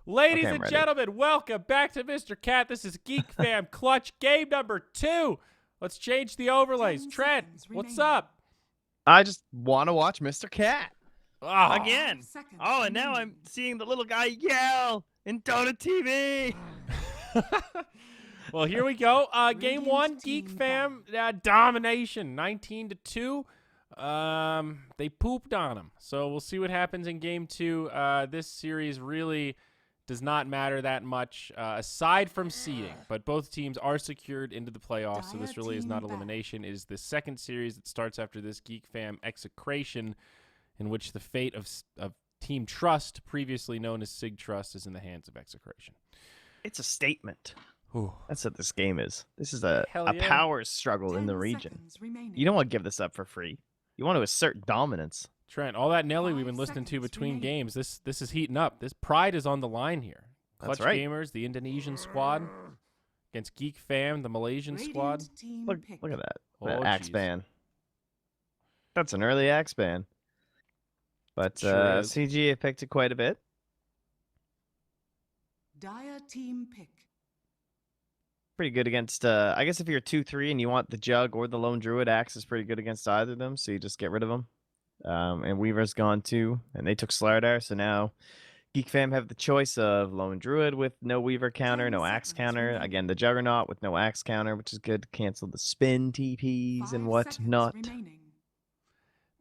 Ladies Okay, I'm and ready. gentlemen, welcome back to Mr. Cat. This is GeekFam Clutch game number 2. Let's change the overlays. Trent, what's up? I just want to watch Mr. Cat Oh, again. Oh, and now I'm seeing the little guy yell in Dota TV. well, here we go. Game 1, GeekFam domination, 19-2. They pooped on him. So we'll see what happens in game 2. This series really does not matter that much aside from seeding, but both teams are secured into the playoffs, so this really is not elimination. It is the second series that starts after this GeekFam execration, in which the fate of Team Trust, previously known as Sig Trust, is in the hands of execration. It's a statement. Ooh. That's what this game is. This is a yeah. power struggle in the region. You don't want to give this up for free. You want to assert dominance. Trent, all that Nelly we've been listening to between games, this is heating up. This pride is on the line here. Clutch That's right. Gamers, the Indonesian squad, against GeekFam, the Malaysian squad. Look at that. That Oh, axe geez. ban. That's an early axe ban. But Sure is. CG picked it quite a bit. Dire team pick. Pretty good against, I guess if you're 2-3 and you want the Jug or the Lone Druid, Axe is pretty good against either of them, so you just get rid of them. And Weaver's gone too, and they took Slardar, so now GeekFam have the choice of Lone Druid with no Weaver counter, no Axe counter. Again, the Juggernaut with no Axe counter, which is good to cancel the spin TPs and whatnot.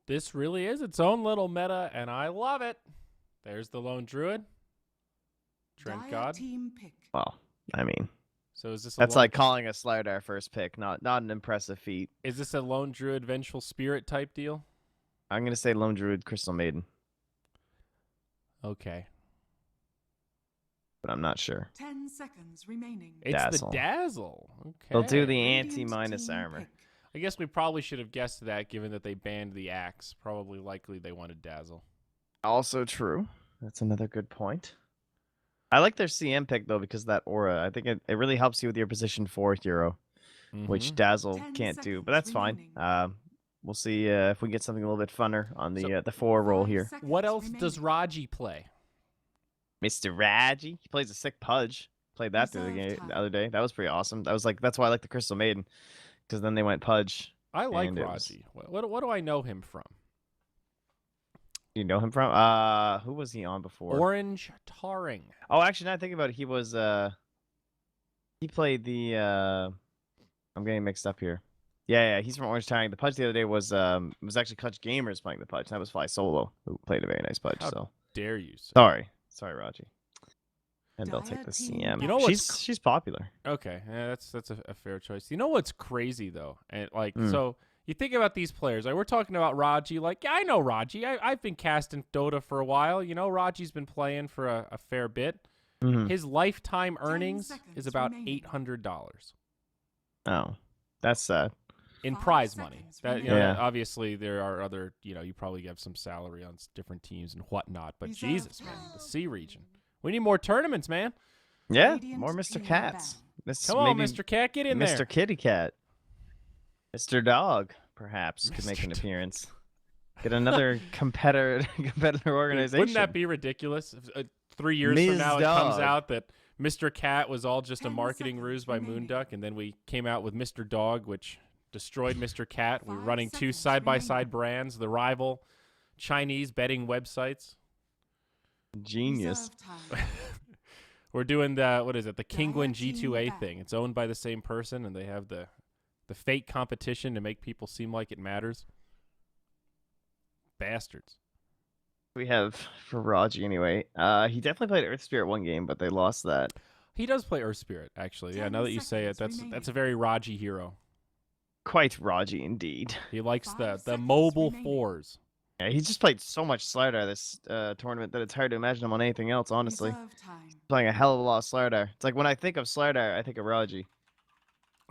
This really is its own little meta, and I love it. There's the Lone Druid. Trent God. Well, I mean, so is this that's like calling a Slardar first pick, not an impressive feat. Is this a Lone Druid Vengeful Spirit type deal? I'm going to say Lone Druid Crystal Maiden. Okay. But I'm not sure. 10 seconds remaining. It's Dazzle. the Dazzle. Okay. They'll do the anti-minus armor. Pick. I guess we probably should have guessed that, given that they banned the Axe. Probably likely they wanted Dazzle. Also true. That's another good point. I like their CM pick, though, because of that aura. I think it really helps you with your position 4 hero, which Dazzle can't do. But that's fine. We'll see if we get something a little bit funner on the 4 roll here. What else does Raji play? Mr. Raji. He plays a sick Pudge. Played that through the other day. That was pretty awesome. That's why I like the Crystal Maiden, because then they went Pudge. I like Raji. What do I know him from? You know him from? Who was he on before? Orange Tarring. Oh, actually, now I think about it, he was he played the I'm getting mixed up here. Yeah, he's from Orange Tarring. The Pudge the other day was actually Clutch Gamers playing the Pudge. That was Fly Solo, who played a very nice Pudge. How dare you, sir? Sorry, Raji. And they'll take the CM. You know she's popular. Okay, yeah, that's a fair choice. You know what's crazy though, and so you think about these players. Like we're talking about Raji. Like yeah, I know Raji. I've been casting Dota for a while. You know, Raji's been playing for a fair bit. His lifetime earnings is about $800. Oh, that's sad. In prize money. That obviously there are other. You probably have some salary on different teams and whatnot. But Jesus, man, the C region. We need more tournaments, man. Yeah, more Mr. Cats. Come on, Mr. Cat, get in there. Mr. Kitty Cat. Mr. Dog, perhaps, could make an appearance. Get another competitor organization. Wouldn't that be ridiculous? If, 3 years from now, it comes out that Mr. Cat was all just a marketing ruse by Moonduck, and then we came out with Mr. Dog, which destroyed Mr. Cat. We're running 2 side-by-side brands, the rival Chinese betting websites. Genius. We're doing the Kingwin G2A thing. It's owned by the same person, and they have the fake competition to make people seem like it matters. Bastards. We have for Raji anyway. He definitely played Earth Spirit one game, but they lost that. He does play Earth Spirit, actually. Yeah, now that you say it, that's a very Raji hero. Quite Raji indeed. He likes the mobile 4s. Yeah, he's just played so much Slardar this tournament that it's hard to imagine him on anything else, honestly. He's playing a hell of a lot of Slardar. It's like when I think of Slardar, I think of Raji.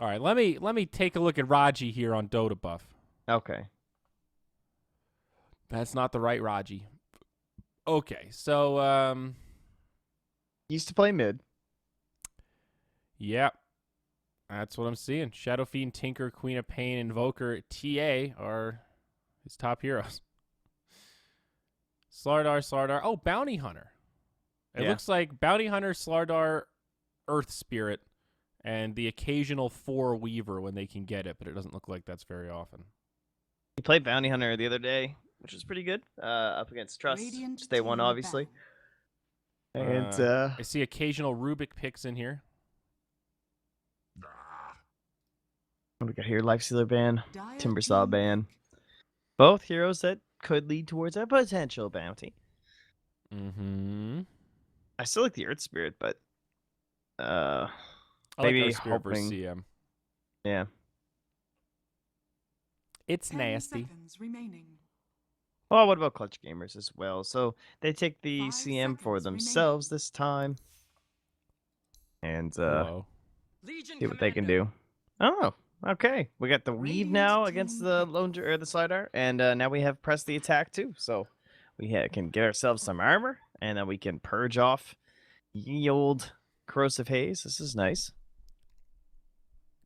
All right, let me take a look at Raji here on Dota Buff. Okay. That's not the right Raji. Okay, so He used to play mid. Yeah. That's what I'm seeing. Shadow Fiend, Tinker, Queen of Pain, Invoker, TA are his top heroes. Slardar. Oh, Bounty Hunter. It Yeah. looks like Bounty Hunter, Slardar, Earth Spirit, and the occasional 4 Weaver when they can get it, but it doesn't look like that's very often. He played Bounty Hunter the other day, which was pretty good. Up against Trust. Radiant Which they won, team obviously. battle. And I see occasional Rubik picks in here. what do we got here? Lifestealer ban, Dire Timbersaw team ban. pick. Both heroes that could lead towards a potential bounty. Mm-hmm. I still like the Earth Spirit, but I maybe like our Spirit versus hoping. CM. Yeah. It's 10 nasty. seconds remaining. Well, what about Clutch Gamers as well? So they take the 5 CM for seconds themselves remaining. this time, and Hello. see what they can do. Oh, okay. We got the weave Radiant now against team the pick. lone or the Slidar, and now we have press the attack too. So we can get ourselves some armor, and then we can purge off ye old corrosive haze. This is nice.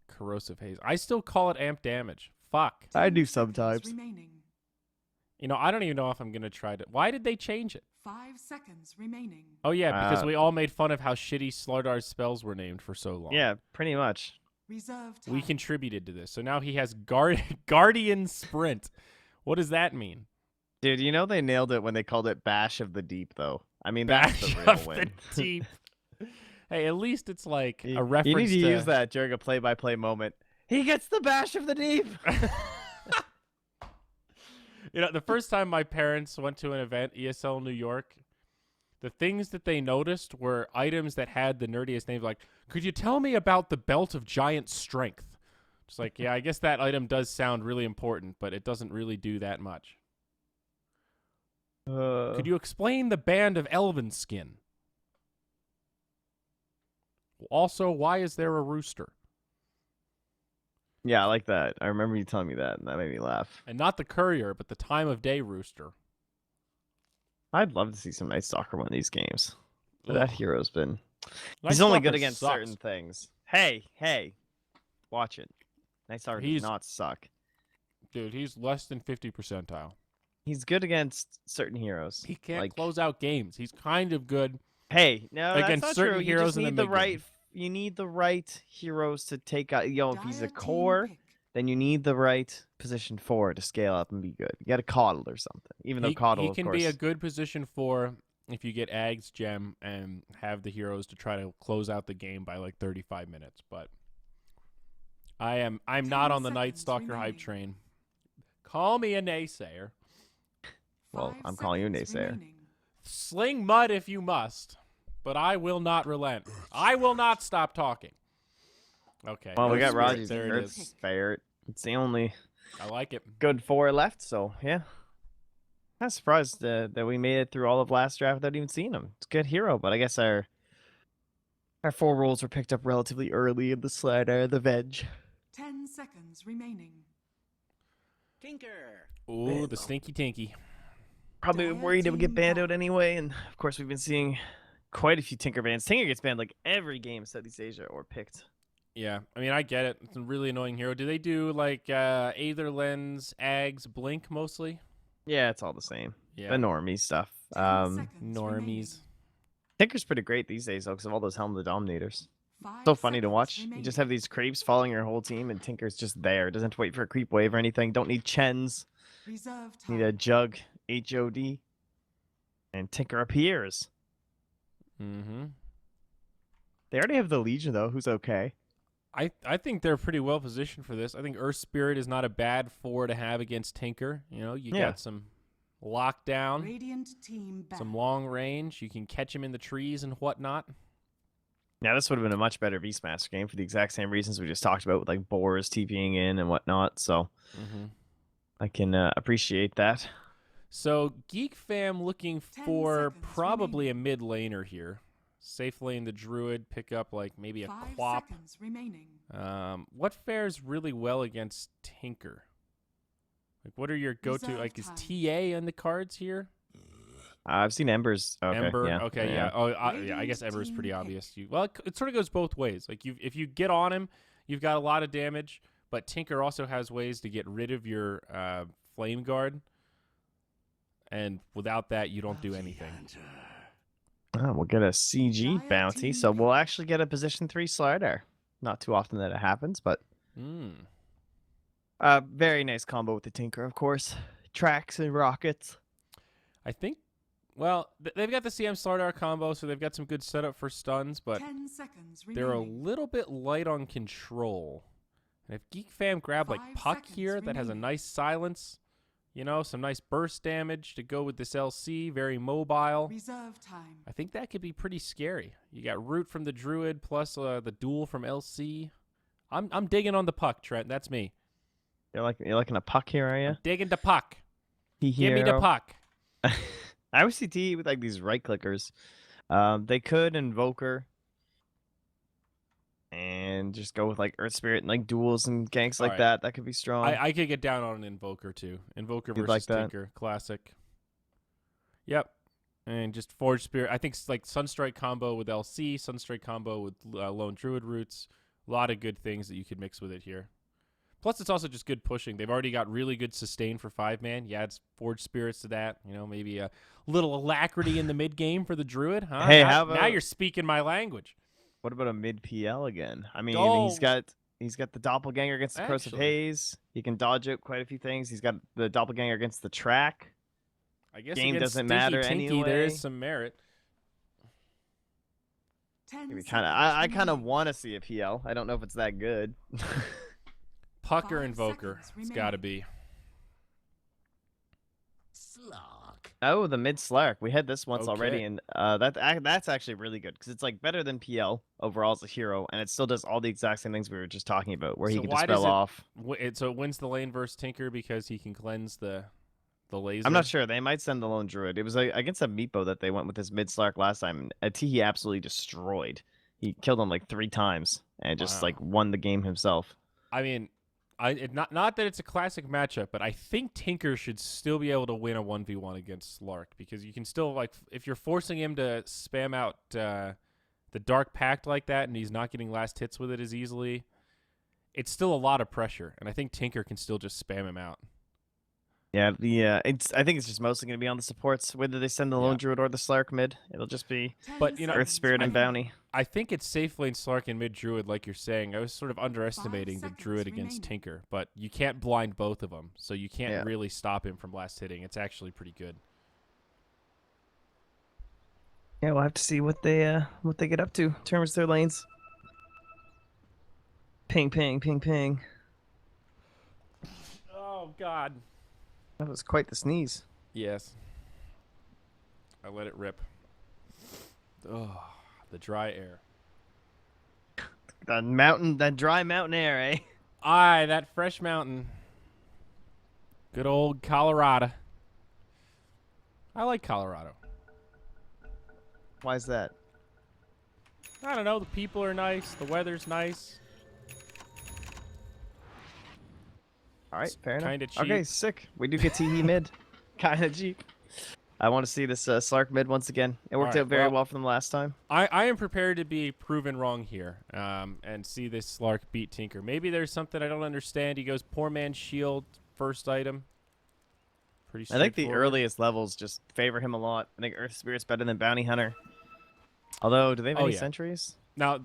Corrosive haze. I still call it amp damage. Fuck. I 10 do seconds sometimes. Remaining. You know, I don't even know if I'm gonna try to. Why did they change it? 5 seconds remaining. Oh yeah, because Uh, we all made fun of how shitty Slardar's spells were named for so long. Yeah, pretty much. Reserve time. We contributed to this. So now he has Guardian Sprint. What does that mean? Dude, you know they nailed it when they called it Bash of the Deep, though. I mean, that's Bash the real of win. the Deep. Hey, at least it's like You a reference need to to use that during a play-by-play moment. He gets the Bash of the Deep. You know, the first time my parents went to an event, ESL New York, the things that they noticed were items that had the nerdiest names. Like, could you tell me about the Belt of Giant Strength? Just like, yeah, I guess that item does sound really important, but it doesn't really do that much. Could you explain the Band of Elven Skin? Also, why is there a rooster? Yeah, I like that. I remember you telling me that, and that made me laugh. And not the courier, but the time of day rooster. I'd love to see some Night Stalker win these games. But that Ugh. hero's been... Night He's only good Stalker against sucks. certain things. Hey, watch it. Night Stalker He's- does not suck. Dude, he's less than 50 percentile. He's good against certain heroes. He can't like, close out games. He's kind of good. Hey, no, against that's not certain true. You heroes just in the need the mid right. game. You need the right heroes to take out. Yo, if he's a Dire team core, pick. then you need the right position 4 to scale up and be good. You got a Coddle or something. Even though Coddle, he of can course, be a good position for if you get Ag's gem and have the heroes to try to close out the game by like 35 minutes. But I'm 10 not on the Night seconds Stalker hype remaining. train. Call me a naysayer. Well, 5 I'm calling you a seconds naysayer. remaining. Sling mud if you must, but I will not relent. I will not stop talking. Okay. Well, we Earth got Spirit, Raji's there it Earth is. Spirit. It's the only I like it. good 4 left. So yeah, I'm surprised that we made it through all of last draft without even seeing him. It's a good hero, but I guess our 4 rolls were picked up relatively early in the slider, the veg. 10 seconds remaining. Tinker. Ooh, the stinky tinky. Probably Dire worried it would get team banned out battle. anyway, and of course we've been seeing quite a few Tinker bans. Tinker gets banned like every game Southeast Asia or picked. Yeah, I mean, I get it. It's a really annoying hero. Do they do like Aether Lens, Ags, Blink mostly? Yeah, it's all the same. Yeah. The normie stuff. 10 seconds Normies. remaining. Tinker's pretty great these days though, because of all those Helm of the Dominators. 5 So funny to seconds watch. You remaining. just have these creeps following your whole team, and Tinker's just there. Doesn't have to wait for a creep wave or anything. Don't need Chens. Reserve Need a time. Jug, HOD, and Tinker appears. Mm-hmm. They already have the Legion though, who's okay. I think they're pretty well positioned for this. I think Earth Spirit is not a bad 4 to have against Tinker. You know, you Yeah. got some lockdown, Radiant team back. some long range. You can catch him in the trees and whatnot. Yeah, this would have been a much better Beastmaster game for the exact same reasons we just talked about, with like boars TPing in and whatnot. So Mm-hmm. I can appreciate that. So GeekFam looking 10 for seconds probably remaining. a mid laner here. Safe lane the Druid, pick up like maybe a 5 Quap. seconds remaining. What fares really well against Tinker? Like, what are your go-to? Reserve Like, is time. TA in the cards here? I've seen Embers. Okay, Ember. yeah, Okay, yeah. Oh, yeah. I guess Radiant Ember is pretty team obvious. Well, it sort of goes both ways. Like, if you get on him, you've got a lot of damage. But Tinker also has ways to get rid of your Flame Guard, and without that, you don't do anything. We'll get a CG Dire bounty, team so we'll pick. actually get a position 3 slider. Not too often that it happens, but very nice combo with the Tinker, of course. Tracks and rockets. I think, well, they've got the CM Slardar combo, so they've got some good setup for stuns, but 10 seconds they're a remaining. little bit light on control. And if GeekFam grab like 5 Puck seconds here that has a remaining. nice silence, you know, some nice burst damage to go with this LC, very mobile. Reserve time. I think that could be pretty scary. You got Root from the Druid plus the duel from LC. I'm digging on the Puck, Trent. That's me. You're liking a Puck here, are you? I'm digging the Puck. He Give me the hero. Puck. I always see T with like these right clickers. They could Invoker and just go with like Earth Spirit and like duels and ganks like Alright. that. That could be strong. I could get down on an Invoker too. Invoker You'd versus like that? Tinker, classic. Yep, and just Forge Spirit. I think it's like Sunstrike combo with LC, Sunstrike combo with Lone Druid Roots. A lot of good things that you could mix with it here. Plus, it's also just good pushing. They've already got really good sustain for 5-man. You add Forge Spirits to that. You know, maybe a little alacrity in the mid game for the Druid. Huh? Hey, now, how now about- you're speaking my language. What about a mid PL again? I mean, Oh. he's got the Doppelganger against the Corrosive Actually. Haze. He can dodge out quite a few things. He's got the Doppelganger against the track. I guess Game against doesn't Stinky matter Tinky, there anyway. is some merit. 10 Kind of, seconds I kind of remaining. want to see a PL. I don't know if it's that good. Puck or 5 Invoker. seconds It's got to remaining. be. Oh, the mid Slark. We had this once already, Okay. and that's actually really good because it's like better than PL overall as a hero, and it still does all the exact same things we were just talking about, where he So can why does dispel off. So it wins the lane versus Tinker because he can cleanse the laser? I'm not sure. They might send the lone druid. It was against a Meepo that they went with his mid Slark last time. And he absolutely destroyed. He killed him like 3 times and just Wow. like won the game himself. I mean, not that it's a classic matchup, but I think Tinker should still be able to win a 1v1 against Slark because you can still, like, if you're forcing him to spam out the Dark Pact like that and he's not getting last hits with it as easily, it's still a lot of pressure, and I think Tinker can still just spam him out. Yeah, I think it's just mostly going to be on the supports, whether they send the lone Yeah. druid or the Slark mid. It'll just be 10 But, you know, Earth seconds Spirit and remaining. Bounty. I think it's safe lane Slark and mid Druid, like you're saying. I was sort of underestimating the seconds Druid against remaining. Tinker, but you can't blind both of them, so you can't Yeah. really stop him from last hitting. It's actually pretty good. Yeah, we'll have to see what they get up to in terms of their lanes. Ping, ping, ping, ping. Oh God. That was quite the sneeze. Yes. I let it rip. Oh, the dry air. That dry mountain air, eh? Aye, that fresh mountain. Good old Colorado. I like Colorado. Why is that? I don't know. The people are nice. The weather's nice. All right, fair enough. Kinda cheap. Okay, sick. We do get TE mid. Kinda cheap. I want to see this Slark mid once again. It worked Alright, out very well- well for them last time. I am prepared to be proven wrong here and see this Slark beat Tinker. Maybe there's something I don't understand. He goes Poor Man's Shield, first item. Pretty I think the straightforward. earliest levels just favor him a lot. I think Earth Spirit's better than Bounty Hunter. Although, do they have Oh, any yeah. sentries? Now,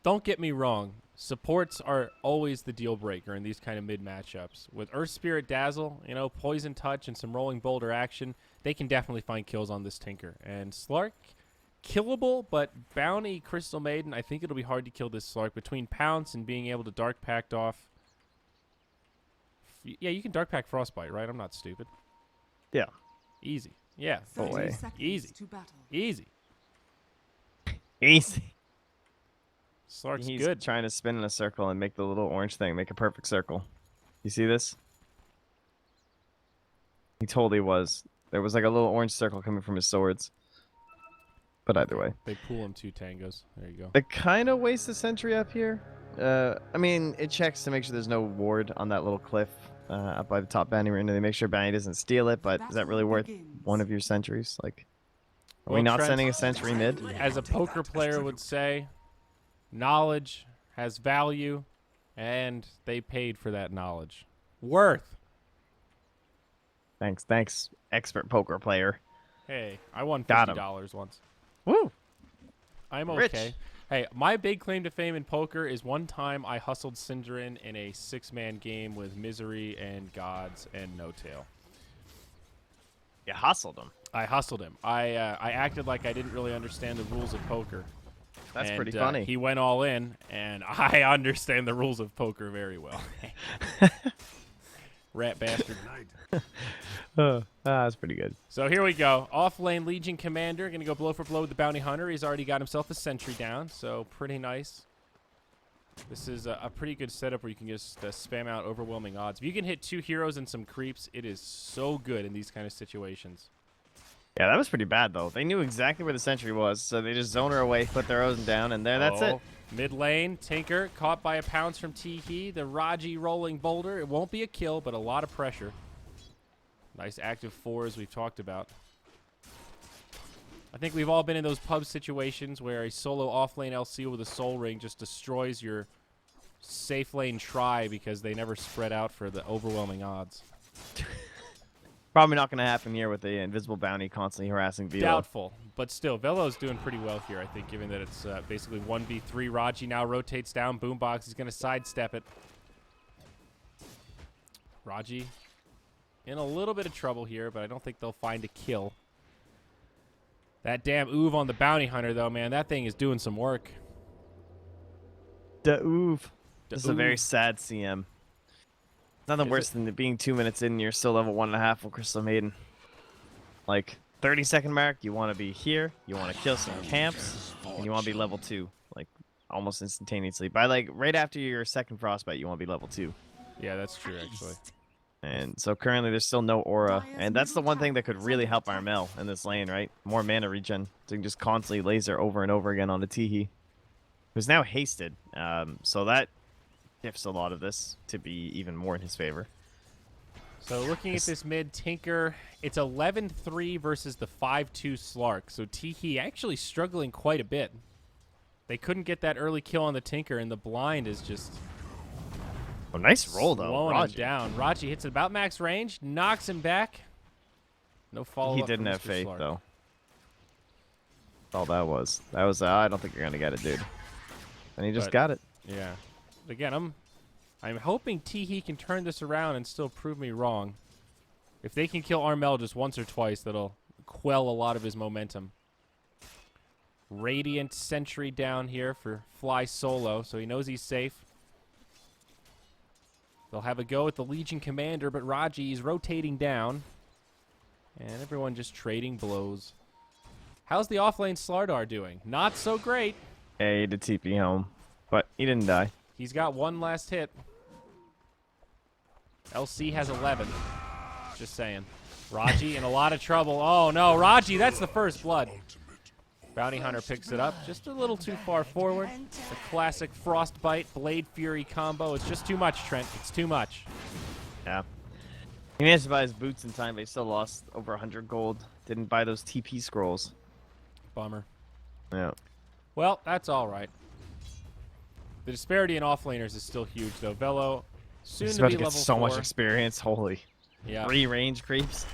don't get me wrong. Supports are always the deal breaker in these kind of mid matchups. With Earth Spirit Dazzle, you know, Poison Touch and some Rolling Boulder action, they can definitely find kills on this Tinker. And Slark, killable, but Bounty, Crystal Maiden, I think it'll be hard to kill this Slark. Between Pounce and being able to Dark Pact off. Yeah, you can Dark Pact Frostbite, right? I'm not stupid. Yeah. Easy. Yeah. 30 way. seconds Easy. to battle. Easy. Easy. Slark's He's good. trying to spin in a circle and make the little orange thing, make a perfect circle. You see this? He totally was. There was like a little orange circle coming from his swords. But either way. They pull him 2 tangos. There you go. It kind of wastes a sentry up here. I mean, it checks to make sure there's no ward on that little cliff up by the top bounty arena. They make sure bounty doesn't steal it, but is that really worth one of your sentries? Like, are we Well, not Trent, sending a sentry mid? as a poker player would say, knowledge has value, and they paid for that knowledge. Worth. Thanks, expert poker player. Hey, I won Got him. $50 once. Woo! I'm Rich. okay. Hey, my big claim to fame in poker is one time I hustled Synderen in a 6-man game with Misery and Gods and No Tail. You hustled him. I hustled him. I acted like I didn't really understand the rules of poker. That's And, pretty funny. He went all in, and I understand the rules of poker very well. Rat bastard. That's pretty good. So here we go. Off-lane Legion Commander. Going to go blow for blow with the Bounty Hunter. He's already got himself a sentry down, so pretty nice. This is a pretty good setup where you can just spam out overwhelming odds. If you can hit 2 heroes and some creeps, it is so good in these kind of situations. Yeah, that was pretty bad, though. They knew exactly where the sentry was, so they just zone her away, put their Ozen down, and that's it. Mid lane, Tinker caught by a pounce from Tiki. The Raji rolling boulder. It won't be a kill, but a lot of pressure. Nice active 4 as we've talked about. I think we've all been in those pub situations where a solo off-lane LC with a soul ring just destroys your safe lane try because they never spread out for the overwhelming odds. Probably not going to happen here with the invisible bounty constantly harassing Velo. Doubtful, but still, Velo's doing pretty well here, I think, given that it's basically 1v3. Raji now rotates down. Boombox is going to sidestep it. Raji in a little bit of trouble here, but I don't think they'll find a kill. That damn Oov on the Bounty Hunter, though, man. That thing is doing some work. Da Oov. This is a very Oof. sad CM. Nothing Is worse it? than being 2 minutes in and you're still level 1.5 with Crystal Maiden. Like, 30-second mark, you want to be here, you want to kill some camps, and you want to be level 2. Like, almost instantaneously. By, like, right after your second Frostbite, you want to be level 2. Yeah, that's true, actually. And so currently there's still no aura. And that's the one thing that could really help Armel in this lane, right? More mana regen. So you can just constantly laser over and over again on the Teehee. Who's now hasted. So that shifts a lot of this to be even more in his favor. So looking at this mid, Tinker, it's 11-3 versus the 5-2 Slark. So Teehee actually struggling quite a bit. They couldn't get that early kill on the Tinker, and the blind is just... Oh, nice roll, though. Slowing him Raji. down. Raji hits it about max range, knocks him back. No follow-up. He didn't from have Mr. faith, Slark. though. That's all that was. That was, I don't think you're going to get it, dude. And he just But- got it. Yeah. Again, I'm hoping Teehee can turn this around and still prove me wrong. If they can kill Armel just once or twice, that'll quell a lot of his momentum. Radiant Sentry down here for Fly Solo, so he knows he's safe. They'll have a go at the Legion Commander, but Raji's rotating down. And everyone just trading blows. How's the offlane Slardar doing? Not so great. Yeah, he did TP home. But he didn't die. He's got one last hit. LC has 11. Just saying. Raji in a lot of trouble. Oh, no. Raji, that's the first blood. Bounty Hunter picks it up. Just a little too far forward. The classic Frostbite, Blade Fury combo. It's just too much, Trent. It's too much. Yeah. He managed to buy his boots in time, but he still lost over 100 gold. Didn't buy those TP scrolls. Bummer. Yeah. Well, that's all right. The disparity in offlaners is still huge, though. Velo, soon He's to about be to get level so 4. much experience. Holy. Yeah. 3 range creeps.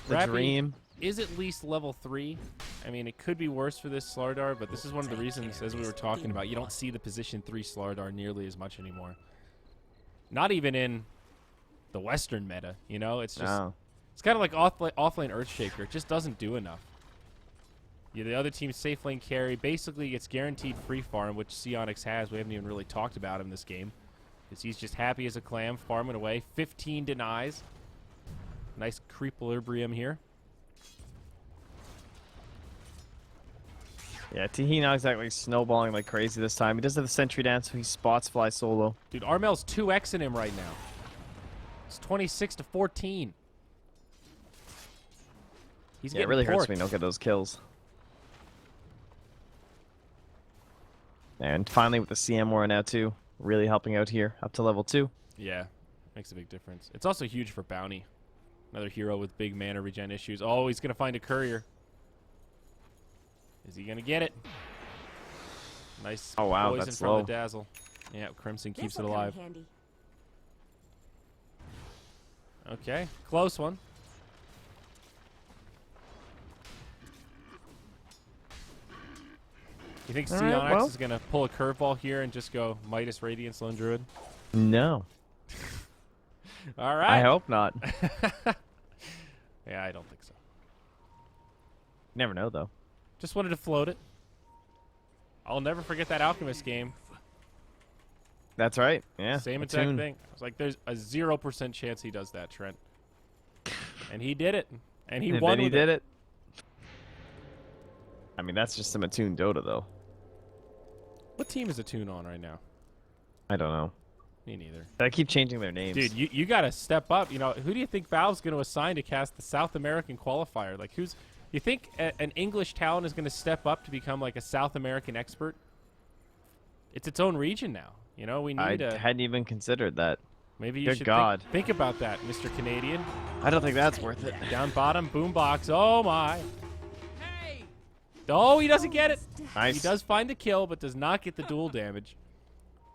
The Rappy dream. is at least level 3. I mean, it could be worse for this Slardar, but this is one of the reasons, as we were talking about, you don't see the position 3 Slardar nearly as much anymore. Not even in the Western meta, you know? It's just, No. it's kind of like offlane Earthshaker. It just doesn't do enough. Yeah, the other team's safe lane carry basically gets guaranteed free farm, which Sionix has. We haven't even really talked about him this game. Because he's just happy as a clam, farming away. 15 denies. Nice creequilibrium here. Yeah, Teehee not exactly snowballing like crazy this time. He does have the sentry dance, so he spots Fly Solo. Dude, Armel's 2xing him right now. It's 26-14. He's Yeah, it getting really hurts porked. when you don't get those kills. And finally with the CM Aura now too, really helping out here, up to level 2. Yeah, makes a big difference. It's also huge for Bounty. Another hero with big mana regen issues. Oh, he's going to find a courier. Is he going to get it? Nice Oh, wow, poison that's from low. the Dazzle. Yeah, Crimson keeps it alive. Okay, close one. You think All Seonix right, well. is going to pull a curveball here and just go Midas Radiance Lone Druid? No. All right. I hope not. Yeah, I don't think so. Never know, though. Just wanted to float it. I'll never forget that Alchemist game. That's right. Yeah. Same a exact tune. thing. I was like, there's a 0% chance he does that, Trent. And he did it. And he And won then he with did it. I mean, that's just some attuned Dota, though. What team is Attune on right now? I don't know. Me neither. They keep changing their names. Dude, you got to step up. You know, who do you think Valve's going to assign to cast the South American qualifier? Like, you think an English talent is going to step up to become like a South American expert? It's its own region now. You know, we I need a... hadn't even considered that. Maybe you Good should God. think about that, Mr. Canadian. I don't think that's worth it. Down bottom, boombox. Oh, my. Oh, he doesn't get it. Nice. He does find the kill, but does not get the dual damage.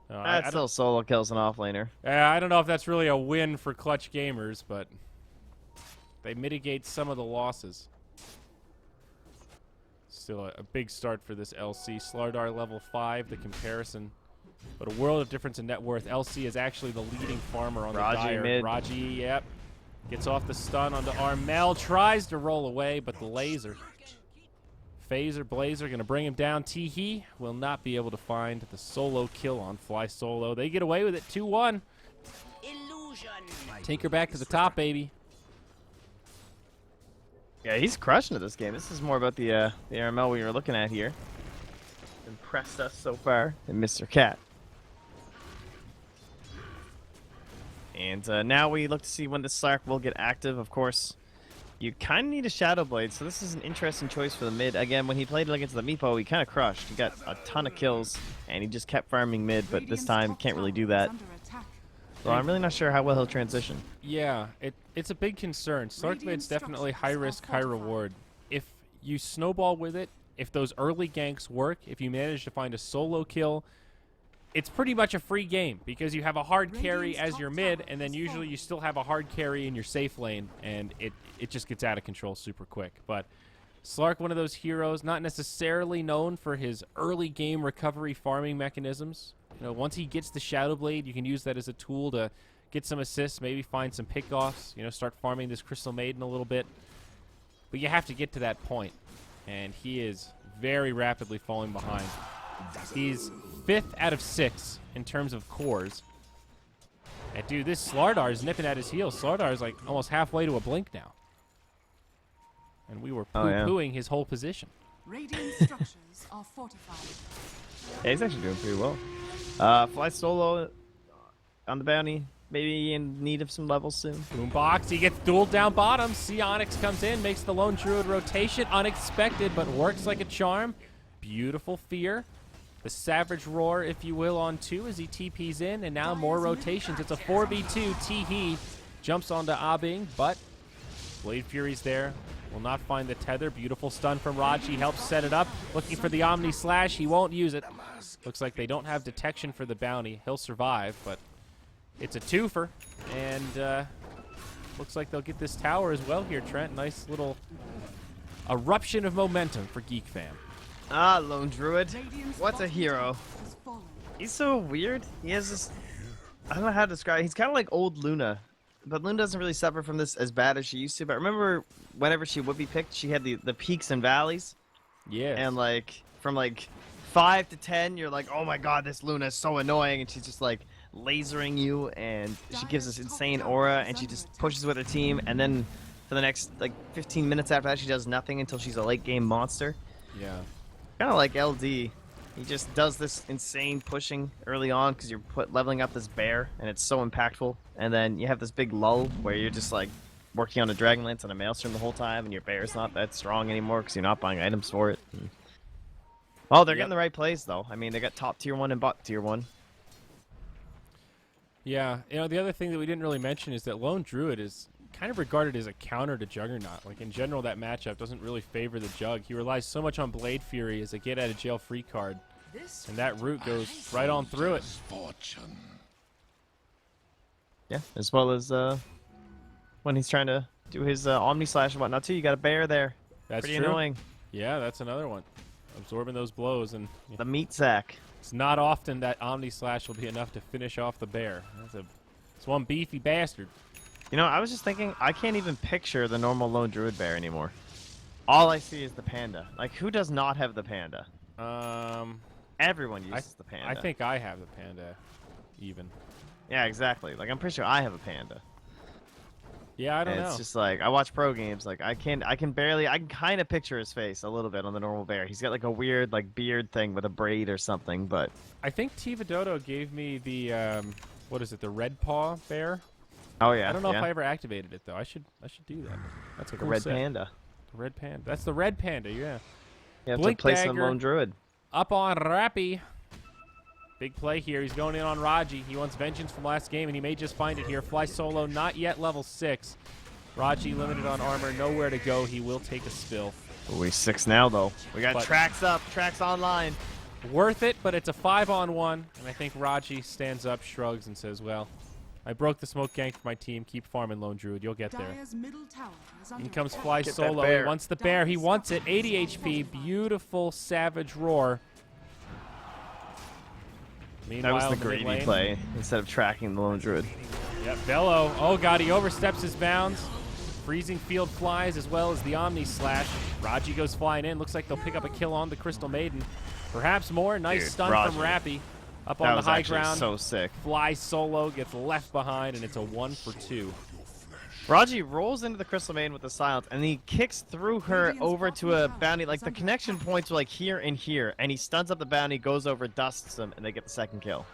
That's still solo kills an offlaner. I don't know if that's really a win for clutch gamers, but they mitigate some of the losses. Still a big start for this LC. Slardar level 5, the comparison. But a world of difference in net worth. LC is actually the leading farmer on Raji the Dire. mid. Raji, yep. Gets off the stun onto Armel. Tries to roll away, but the laser. Phaser, Blazer going to bring him down. Teehee will not be able to find the solo kill on Fly Solo. They get away with it 2-1. Take her back to the top, baby. Yeah, he's crushing it this game. This is more about the RML we were looking at here. Impressed us so far. And Mr. Cat. And now we look to see when the Slark will get active, of course. You kind of need a Shadow Blade, so this is an interesting choice for the mid. Again, when he played it against the Meepo, he kind of crushed. He got a ton of kills, and he just kept farming mid, but this time can't really do that. So I'm really not sure how well he'll transition. Yeah, it's a big concern. Slark mid's definitely high risk, high reward. If you snowball with it, if those early ganks work, if you manage to find a solo kill, it's pretty much a free game because you have a hard carry as your mid, and then usually you still have a hard carry in your safe lane, and it just gets out of control super quick. But Slark, one of those heroes, not necessarily known for his early game recovery farming mechanisms. You know, once he gets the Shadow Blade, you can use that as a tool to get some assists, maybe find some pickoffs, you know, start farming this Crystal Maiden a little bit. But you have to get to that point, and he is very rapidly falling behind. He's 5th out of 6 in terms of cores. And dude, this Slardar is nipping at his heels. Slardar is like almost halfway to a blink now. And we were poo-pooing his whole position. Radiant structures are fortified. Yeah, he's actually doing pretty well. Fly Solo on the bounty. Maybe in need of some levels soon. Boombox, he gets dueled down bottom. Seonix comes in, makes the Lone Druid rotation. Unexpected, but works like a charm. Beautiful fear. The Savage Roar, if you will, on 2 as he TPs in, and now more rotations. It's a 4v2. Teehee jumps onto Abing, but Blade Fury's there. Will not find the tether. Beautiful stun from Raji. Helps set it up. Looking for the Omni Slash. He won't use it. Looks like they don't have detection for the bounty. He'll survive, but it's a twofer. And looks like they'll get this tower as well here, Trent. Nice little eruption of momentum for GeekFam. Ah, Lone Druid. What's a hero? Has fallen. He's so weird. He has this... I don't know how to describe it. He's kind of like old Luna. But Luna doesn't really suffer from this as bad as she used to. But remember, whenever she would be picked, she had the peaks and valleys? Yeah. And, like, from, like, 5 to 10, you're like, oh my god, this Luna is so annoying. And she's just, like, lasering you. And she gives this insane aura. And she just pushes with her team. And then for the next, like, 15 minutes after that, she does nothing until she's a late-game monster. Yeah. Kind of like LD. He just does this insane pushing early on because you're leveling up this bear, and it's so impactful. And then you have this big lull where you're just like working on a Dragonlance and a Maelstrom the whole time, and your bear's not that strong anymore because you're not buying items for it. And... Oh, they're getting the right plays though. I mean, they got top tier 1 and bot tier 1. Yeah. You know, the other thing that we didn't really mention is that Lone Druid is kind of regarded as a counter to Juggernaut. Like, in general, that matchup doesn't really favor the Jug. He relies so much on Blade Fury as a get-out-of-jail-free card, and that route goes right on through it. Yeah, as well as when he's trying to do his Omni Slash and whatnot too. You got a bear there. That's Pretty true. annoying. Yeah, that's another one. absorbing those blows, and The meat sack. it's not often that Omni Slash will be enough to finish off the bear. It's one beefy bastard. You know, I was just thinking, I can't even picture the normal lone druid bear anymore. All I see is the panda. Like, who does not have the panda? I Everyone uses the panda. I think I have the panda, even. Yeah, exactly. Like, I'm pretty sure I have a panda. Yeah, I don't And know. it's just like, I watch pro games, like, I can kind of picture his face a little bit on the normal bear. He's got, like, a weird, like, beard thing with a braid or something, but... I think Tiva Dodo gave me the, what is it, the red paw bear? Oh, yeah. I don't know yeah. if I ever activated it, though. I should do that. That's a The cool red set. panda. The red panda. That's the red panda, yeah. You have Blink to place dagger. a lone druid. Up on Rappy. Big play here. He's going in on Raji. He wants vengeance from last game, and he may just find it here. Fly solo, not yet level 6. Raji limited on armor, nowhere to go. He will take a spill. Oh, he's 6 now, though. We got But- tracks up, tracks online. Worth it, but it's a 5-on-1, and I think Raji stands up, shrugs, and says, well, I broke the smoke gank for my team. Keep farming, Lone Druid. You'll get there. Dire's middle tower is under In comes attack. Fly Get that solo. He bear. wants the bear. He wants it. 80 HP. Beautiful savage roar. That Meanwhile, was the in mid greedy lane, play, instead of tracking the lone druid. Yep, Bello. Oh, God, he oversteps his bounds. Freezing field flies as well as the Omni Slash. Raji goes flying in. Looks like they'll pick up a kill on the Crystal Maiden. Perhaps more. Nice Dude, stun Raji. from Rappy. Up That on the was high actually ground. so sick. Fly solo, gets left behind, and it's a 1-for-2. Raji rolls into the Crystal Maiden with the silence, and he kicks through her over to a bounty. Like, the connection points were like here and here, and he stuns up the bounty, goes over, dusts them, and they get the second kill.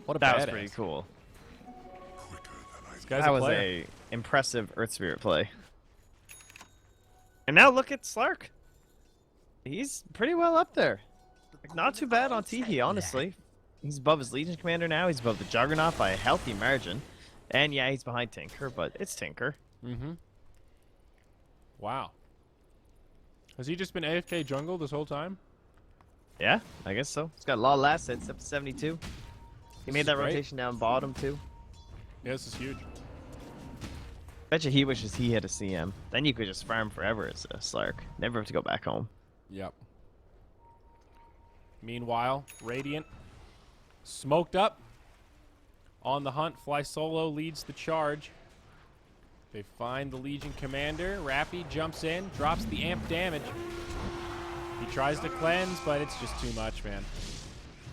What a That was badass. pretty cool. This guy's That a was player. a impressive Earth Spirit play. And now look at Slark. He's pretty well up there. Like, not too bad on TV, honestly. He's above his Legion Commander now. He's above the Juggernaut by a healthy margin. And yeah, he's behind Tinker, but it's Tinker. Mm-hmm. Wow. Has he just been AFK jungle this whole time? Yeah, I guess so. He's got a lot of last hits, up to 72. He made is that great. rotation down bottom, too. Yeah, this is huge. Bet you he wishes he had a CM. Then you could just farm forever as a Slark. Never have to go back home. Yep. Meanwhile, Radiant smoked up. On the hunt, Fly Solo leads the charge. They find the Legion Commander. Rappy jumps in, drops the amp damage. He tries to cleanse, but it's just too much, man.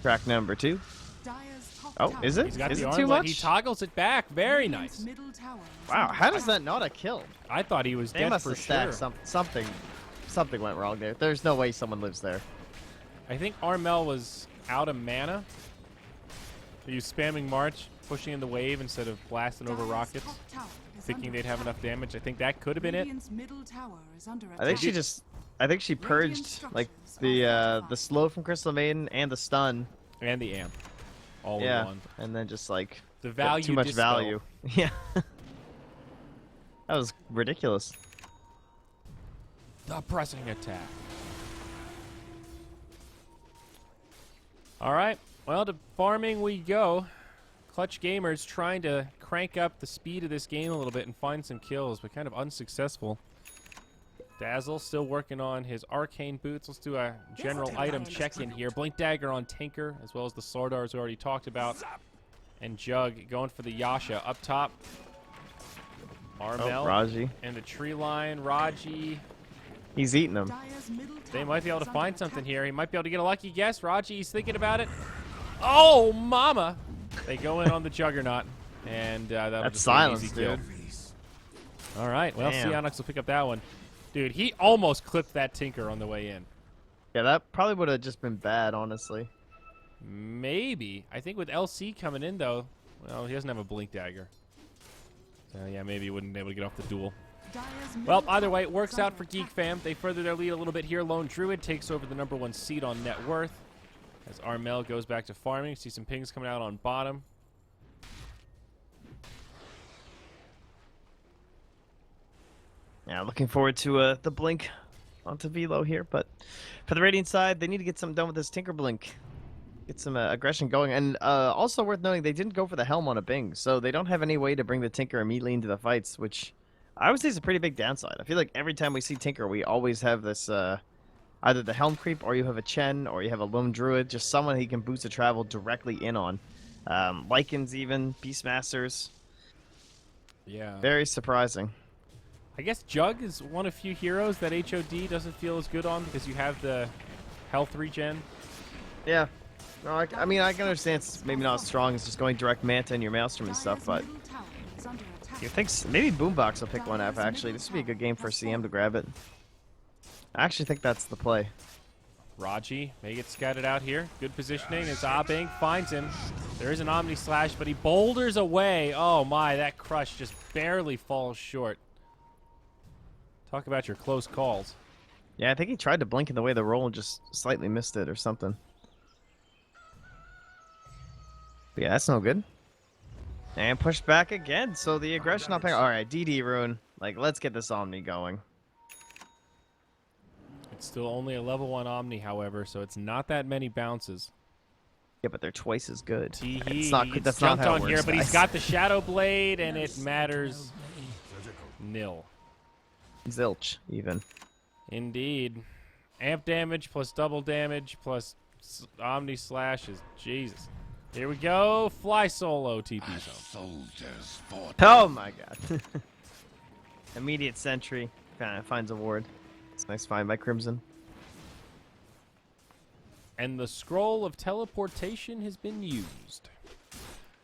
Track number 2. Dire's top Oh, tower is it? He's got Is the it too armlet. much? He toggles it back. Very Radiant's nice. middle tower is Wow, under how does attack. that not a kill? I thought he was They dead must for have sure. stacked something went wrong there. There's no way someone lives there. I think Armel was out of mana. He was spamming March, pushing in the wave instead of blasting over Dire's rockets, top tower is thinking under they'd have attack. enough damage. I think that could have been it. Radiant's middle tower is under I think attack. I think she purged like the slow from Crystal Maiden and the stun. And the amp. All in Yeah, one. and then just like The got value too much dispel. value. Yeah. That was ridiculous. The pressing attack. All right. Well, to farming we go. Clutch Gamers trying to crank up the speed of this game a little bit and find some kills, but kind of unsuccessful. Dazzle still working on his arcane boots. Let's do a general item check-in here. Blink Dagger on Tinker, as well as the Slardars we already talked about. And Jug going for the Yasha up top. Armel Oh, Raji. and the tree line. Raji. He's eating them. Dire's middle They tower might be able is to under find something attack. here. He might be able to get a lucky guess. Raji's thinking about it. Oh, mama! They go in on the Juggernaut, and that'll That's just be an silence, easy kill. dude. All right, well, Damn. Sionox will pick up that one. Dude, he almost clipped that Tinker on the way in. Yeah, that probably would have just been bad, honestly. Maybe. I think with LC coming in, though, well, he doesn't have a Blink Dagger. So, yeah, maybe he wouldn't be able to get off the duel. Dire's Well, middle either way, tower it works is out under for attack. GeekFam. They further their lead a little bit here. Lone Druid takes over the #1 seed on net worth. As Armel goes back to farming. See some pings coming out on bottom. Yeah, looking forward to the blink onto Velo here, but for the Radiant side, they need to get something done with this Tinker Blink. Get some aggression going, and also worth noting, they didn't go for the Helm on a Bing, so they don't have any way to bring the Tinker immediately into the fights, which I would say is a pretty big downside. I feel like every time we see Tinker, we always have this either the Helm Creep, or you have a Chen, or you have a Lone Druid, just someone he can boost the travel directly in on. Lycans even, Beastmasters. Yeah. Very surprising. I guess Jug is one of few heroes that HOD doesn't feel as good on because you have the health regen. Yeah. No, I mean, I can understand it's maybe not as strong as just going direct Manta in your Maelstrom and stuff, but you think maybe Boombox will pick one up, actually. This would be a good game for CM to grab it. I actually think that's the play. Raji may get scattered out here. Good positioning as Abing finds him. There is an Omni Slash, but he boulders away. Oh my, that crush just barely falls short. Talk about your close calls. Yeah, I think he tried to blink in the way the roll and just slightly missed it or something. But yeah, that's no good. And pushed back again, so the aggression not paying. Alright, DD Rune. Like, let's get this Omni going. It's still only a level 1 Omni, however, so it's not that many bounces. Yeah, but they're twice as good. He's That's not jumped how it on works, here, but he's guys. got the Shadow Blade, and it matters nil. Zilch, even. Indeed. Amp damage plus double damage plus Omni Slash is Jesus. Here we go. Fly solo TP zone. Oh my god. Immediate sentry. Finds a ward. It's a nice find by Crimson. And the scroll of teleportation has been used.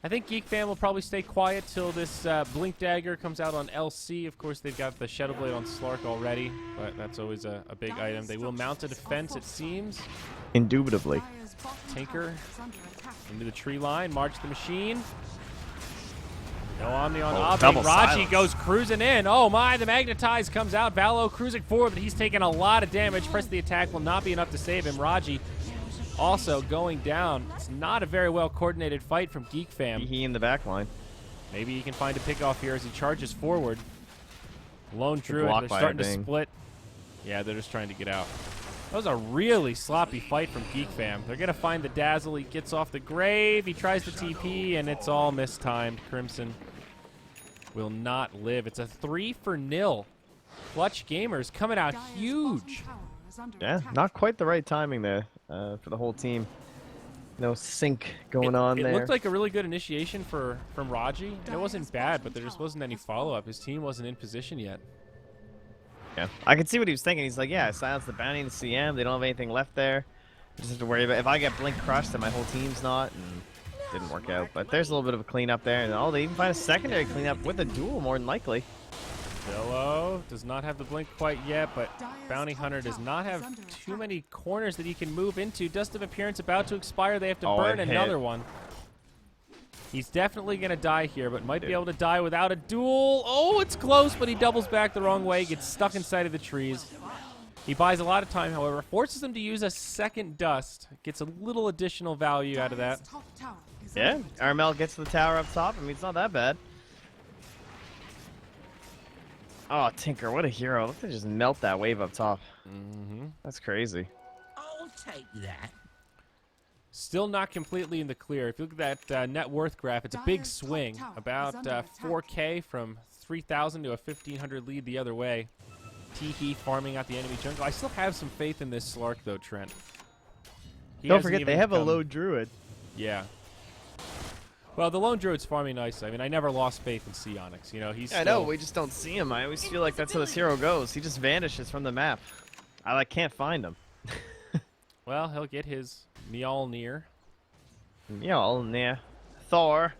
I think GeekFam will probably stay quiet till this Blink Dagger comes out on LC. Of course, they've got the Shadow Blade on Slark already, but that's always a big item. They will mount a defense, it seems. Indubitably. Tinker into the tree line, march the machine. No Omni on Abing. double Raji silence. goes cruising in. Oh my, the Magnetize comes out. Valo cruising forward, but he's taking a lot of damage. Press the attack will not be enough to save him. Raji also going down. It's not a very well coordinated fight from GeekFam. He in the back line. Maybe he can find a pickoff here as he charges forward. Lone Druid, block they're by starting to Abing. split. Yeah, they're just trying to get out. That was a really sloppy fight from GeekFam. They're going to find the Dazzle. He gets off the grave. He tries to TP, and it's all mistimed. Crimson will not live. It's a 3-0. Clutch Gamers coming out huge. Yeah, not quite the right timing there for the whole team. No sync going on it there. looked like a really good initiation from Raji. And it wasn't bad, but there just wasn't any follow-up. His team wasn't in position yet. Yeah, I could see what he was thinking. He's like, yeah, I silenced the bounty and the CM. They don't have anything left there. I just have to worry about if I get Blink crushed, then my whole team's not. And didn't work out. But there's a little bit of a cleanup there. And they even find a secondary cleanup with a duel, more than likely. Billo does not have the blink quite yet, but Bounty Hunter does not have too many corners that he can move into. Dust of Appearance about to expire. They have to burn it hit. another one. He's definitely going to die here, but might be able to die without a duel. Oh, it's close, but he doubles back the wrong way, gets stuck inside of the trees. He buys a lot of time, however, forces him to use a second dust. Gets a little additional value out of that. Yeah, Armel gets to the tower up top. I mean, it's not that bad. Oh, Tinker, what a hero. Look at just melt that wave up top. Mm-hmm. That's crazy. I'll take that. Still not completely in the clear. If you look at that net worth graph, it's a big swing. About 4K from 3,000 to a 1,500 lead the other way. Teehee farming out the enemy jungle. I still have some faith in this Slark, though, Trent. He Don't hasn't forget, they even have a come- low druid. Yeah. Well, the Lone Druid's farming nicely. I mean, I never lost faith in Onyx. You know, he's I know, still- we just don't see him. I always feel like that's how this hero goes. He just vanishes from the map. I can't find him. Well, he'll get his Mjolnir. Yeah. Thor.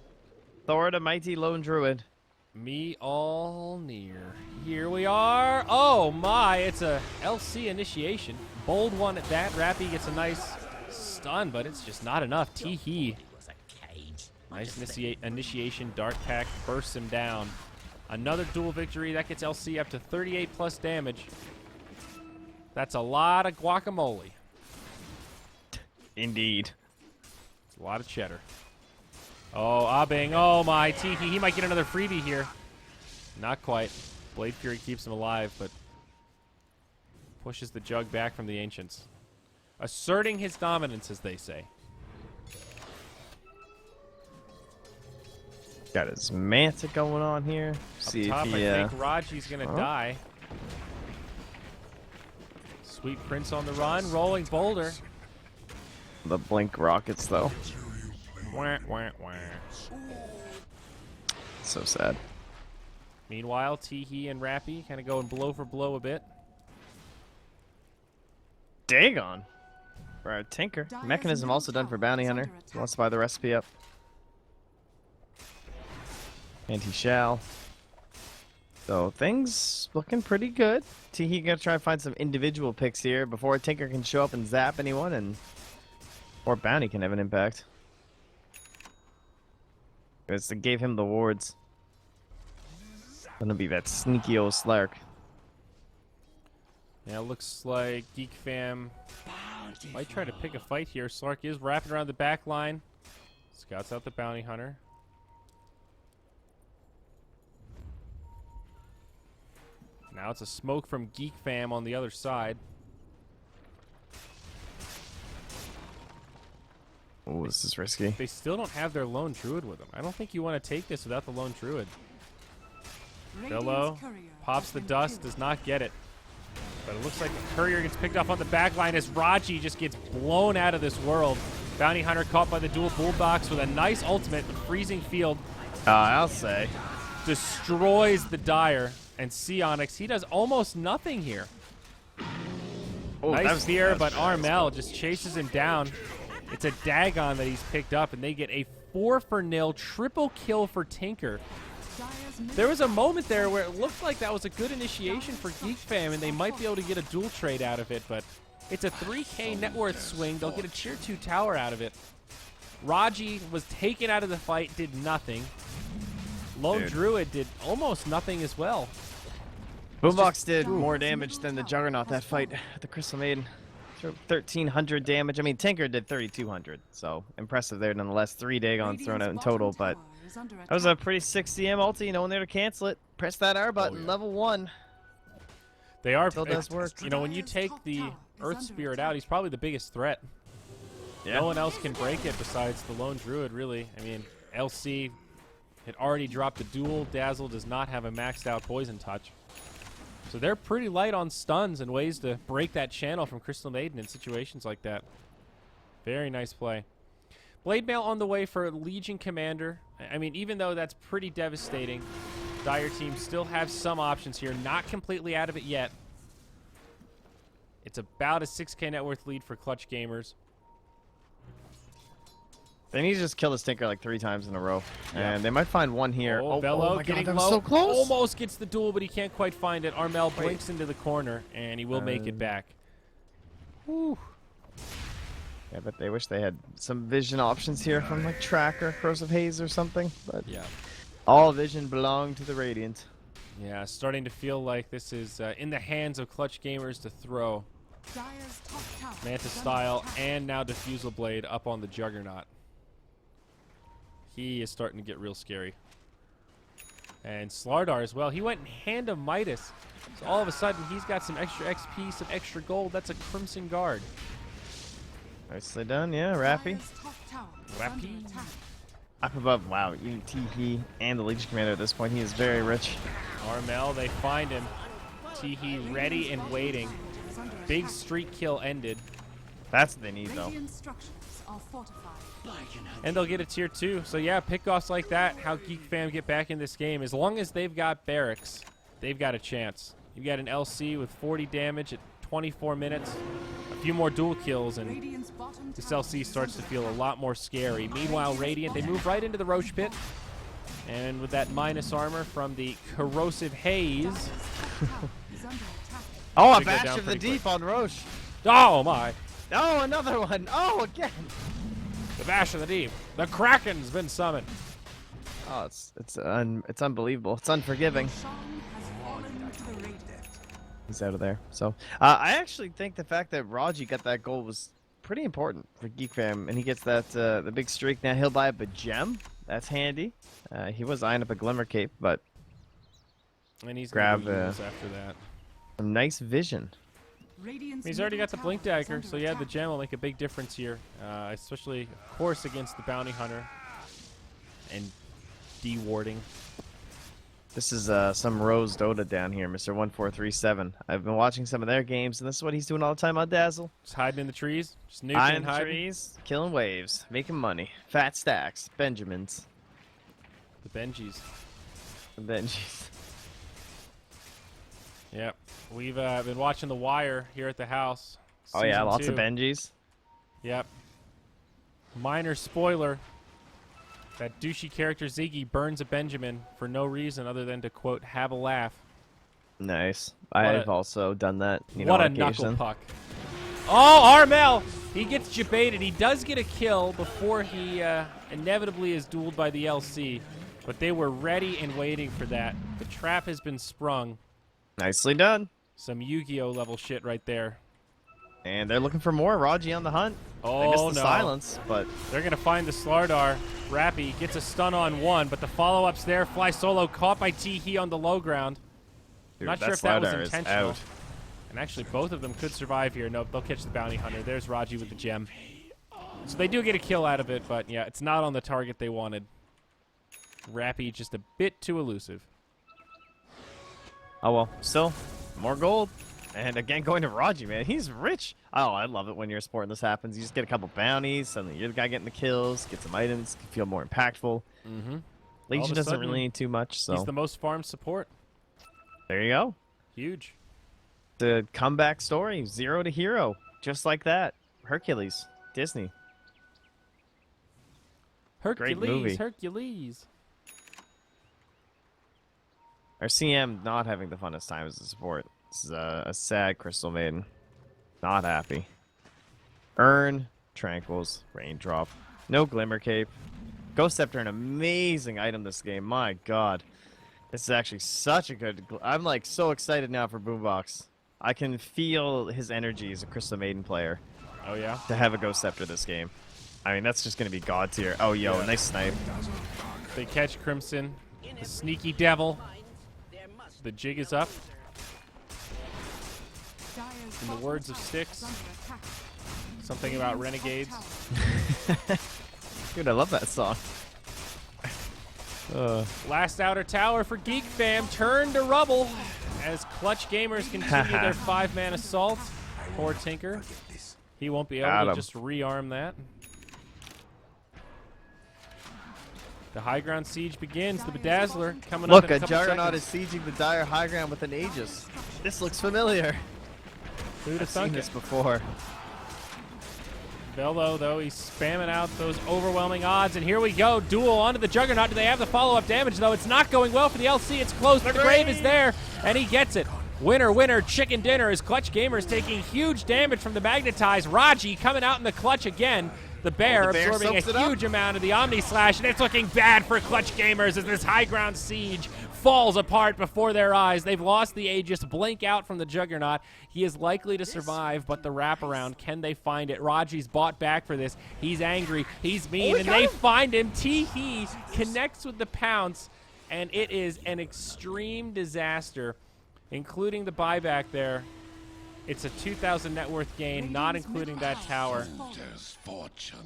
Thor the mighty lone druid. Mjolnir. Here we are. Oh my, it's a LC initiation. Bold one at that. Rappy gets a nice stun, but it's just not enough. Teehee. It was a cage. Nice initiation. Dark Pack bursts him down. Another dual victory. That gets LC up to 38 plus damage. That's a lot of guacamole. Indeed. It's a lot of cheddar. Oh, Abing. Oh, my. Teehee. He might get another freebie here. Not quite. Blade Fury keeps him alive, but pushes the jug back from the Ancients. Asserting his dominance, as they say. Got his Manta going on here. See Up top, if he, I think Raji's going to die. Sweet Prince on the run, rolling boulder. The blink rockets, though. Wah, wah, wah. So sad. Meanwhile, Teehee and Rappy kind of going blow for blow a bit. Dagon. For our Tinker. Mechanism also done for Bounty Hunter. He wants to buy the recipe up. And he shall. So things looking pretty good. Teehee gonna try and find some individual picks here before Tinker can show up and zap anyone, and or Bounty can have an impact. Because they gave him the wards. Gonna be that sneaky old Slark. Yeah, it looks like GeekFam might try to pick a fight here. Slark is wrapping around the back line. Scouts out the Bounty Hunter. Now it's a smoke from GeekFam on the other side. Oh, this is risky. They still don't have their lone druid with them. I don't think you want to take this without the lone druid. Billo pops the dust, does not get it. But it looks like the courier gets picked off on the back line as Raji just gets blown out of this world. Bounty Hunter caught by the dual bullbox with a nice ultimate, but freezing field I'll say. destroys the Dire. And Onyx, he does almost nothing here. Oh, Nice fear, but Armel just chases him down. It's a Dagon that he's picked up, and they get a 4-for-0 triple kill for Tinker. There was a moment there where it looked like that was a good initiation for GeekFam, and they might be able to get a dual trade out of it, but it's a 3K net worth swing. They'll get a tier 2 tower out of it. Raji was taken out of the fight, did nothing. Lone Druid did almost nothing as well. Boombox did more damage than the Juggernaut that fight at the Crystal Maiden. 1,300 damage. I mean, Tinker did 3,200, so impressive there nonetheless. 3 Dagons thrown out in total, but that was a pretty 6 CM ulti. No one there to cancel it. Press that R button, level 1. They are. Still does work. You know, when you take the Earth Spirit out, he's probably the biggest threat. Yeah. No one else can break it besides the Lone Druid, really. I mean, LC had already dropped the duel. Dazzle does not have a maxed out poison touch. So they're pretty light on stuns and ways to break that channel from Crystal Maiden in situations like that. Very nice play. Blade Mail on the way for Legion Commander. I mean, even though that's pretty devastating, Dire team still have some options here. Not completely out of it yet. It's about a 6K net worth lead for Clutch Gamers. They need to just kill this Tinker like 3 times in a row. And they might find one here. Oh, Bello my getting God, that low. was so close. Almost gets the duel, but he can't quite find it. Armel blinks into the corner, and he will make it back. Whew. Yeah, but they wish they had some vision options here from like Tracker, Corrosive Haze or something. But Yeah. all vision belong to the Radiant. Yeah, starting to feel like this is in the hands of Clutch Gamers to throw. Manta Style and now Diffusal Blade up on the Juggernaut. He is starting to get real scary. And Slardar as well. He went in Hand of Midas. So all of a sudden, he's got some extra XP, some extra gold. That's a Crimson Guard. Nicely done, yeah, Rappy. Rappy. Up above, wow, even TP and the Legion Commander at this point, he is very rich. Armel, they find him. Teehee ready and waiting. Big streak kill ended. That's what they need, though. And they'll get a tier 2. So yeah, pickoffs like that, how GeekFam get back in this game. As long as they've got barracks, they've got a chance. You've got an LC with 40 damage at 24 minutes. A few more dual kills, and this LC starts to feel a lot more scary. Meanwhile, Radiant, they move right into the Roach Pit. And with that minus armor from the Corrosive Haze. Oh, a They go Bash down of the pretty Deep quick. on Roche. Oh my! Oh, another one. Oh, again. The Bash of the Deep. The Kraken's been summoned. Oh, it's unbelievable. It's unforgiving. He's out of there. So I actually think the fact that Raji got that goal was pretty important for GeekFam, and he gets that the big streak. Now he'll buy up a gem. That's handy. He was eyeing up a Glimmer Cape, but And he's grab gonna lose after that. some nice vision. He's already got the Blink Dagger, so yeah, the gem will make a big difference here, especially, of course, against the Bounty Hunter and dewarding. This is some Rose Dota down here, Mr. 1437. I've been watching some of their games, and this is what he's doing all the time on Dazzle. Just hiding in the trees. Just nuking Hiding and in the hiding. trees, killing waves, making money. Fat stacks, Benjamins. The Benjis. The Benjis. Yep. We've been watching The Wire here at the house. Oh yeah, Season lots 2. of Benjis. Yep. Minor spoiler. That douchey character Ziggy burns a Benjamin for no reason other than to, quote, have a laugh. Nice. What I've a- also done that. You What know, a on occasion. knuckle puck. Oh, Armel! He gets jebaited. He does get a kill before he inevitably is dueled by the LC. But they were ready and waiting for that. The trap has been sprung. Nicely done. Some Yu-Gi-Oh level shit right there. And they're looking for more. Raji on the hunt. Oh, They missed the no. silence, but They're going to find the Slardar. Rappy gets a stun on one, but the follow-up's there. Fly solo caught by T-He on the low ground. dude, Not that sure if that was Slardar is intentional. out. And actually, both of them could survive here. Nope, they'll catch the bounty hunter. There's Raji with the gem. So they do get a kill out of it, but yeah, it's not on the target they wanted. Rappy just a bit too elusive. Oh well, still more gold. And again, going to Raji, man, he's rich. Oh, I love it when you're a sport and this happens. You just get a couple bounties, suddenly you're the guy getting the kills, get some items, can feel more impactful. Mm-hmm. Legion doesn't really need too much, so He's the most farmed support. there you go. Huge. The comeback story, 0 to hero, just like that. Hercules, Disney. Hercules, movie. Hercules. Our CM not having the funnest time as a support. This is a sad Crystal Maiden. Not happy. Earn, Tranquils, Raindrop. No Glimmer Cape. Ghost Scepter, an amazing item this game. My god. This is actually such a good... I'm like so excited now for Boombox. I can feel his energy as a Crystal Maiden player Oh, yeah? to have a Ghost Scepter this game. I mean, that's just going to be god tier. Oh, yo, Yeah. nice snipe. They catch Crimson. The sneaky devil. The jig is up. In the words of Styx, something about renegades. Dude, I love that song. Last outer tower for GeekFam turned to rubble as Clutch Gamers continue their 5-man assault. Poor Tinker. He won't be Got able to him. just rearm that. The high ground siege begins. The Bedazzler coming Look, up in a a couple Juggernaut seconds. is sieging the dire high ground with an Aegis. This looks familiar. Who'd have I've seen thunk this it? before. Velo, though, he's spamming out those overwhelming odds. And here we go. Duel onto the Juggernaut. Do they have the follow-up damage, though? It's not going well for the LC. It's close, but the Grave is there, and he gets it. Winner, winner, chicken dinner as Clutch Gamers taking huge damage from the Magnetize. Raji coming out in the clutch again. The Bear the Bear absorbing soaks it a up. huge amount of the Omni Slash, and it's looking bad for Clutch Gamers as this high ground siege falls apart before their eyes. They've lost the Aegis, blink out from the Juggernaut. He is likely to survive, but the wraparound, can they find it? Raji's bought back for this. He's angry, he's mean, and they find him. T-He connects with the pounce, and it is an extreme disaster, including the buyback there. It's a 2,000 net worth gain, not including that tower.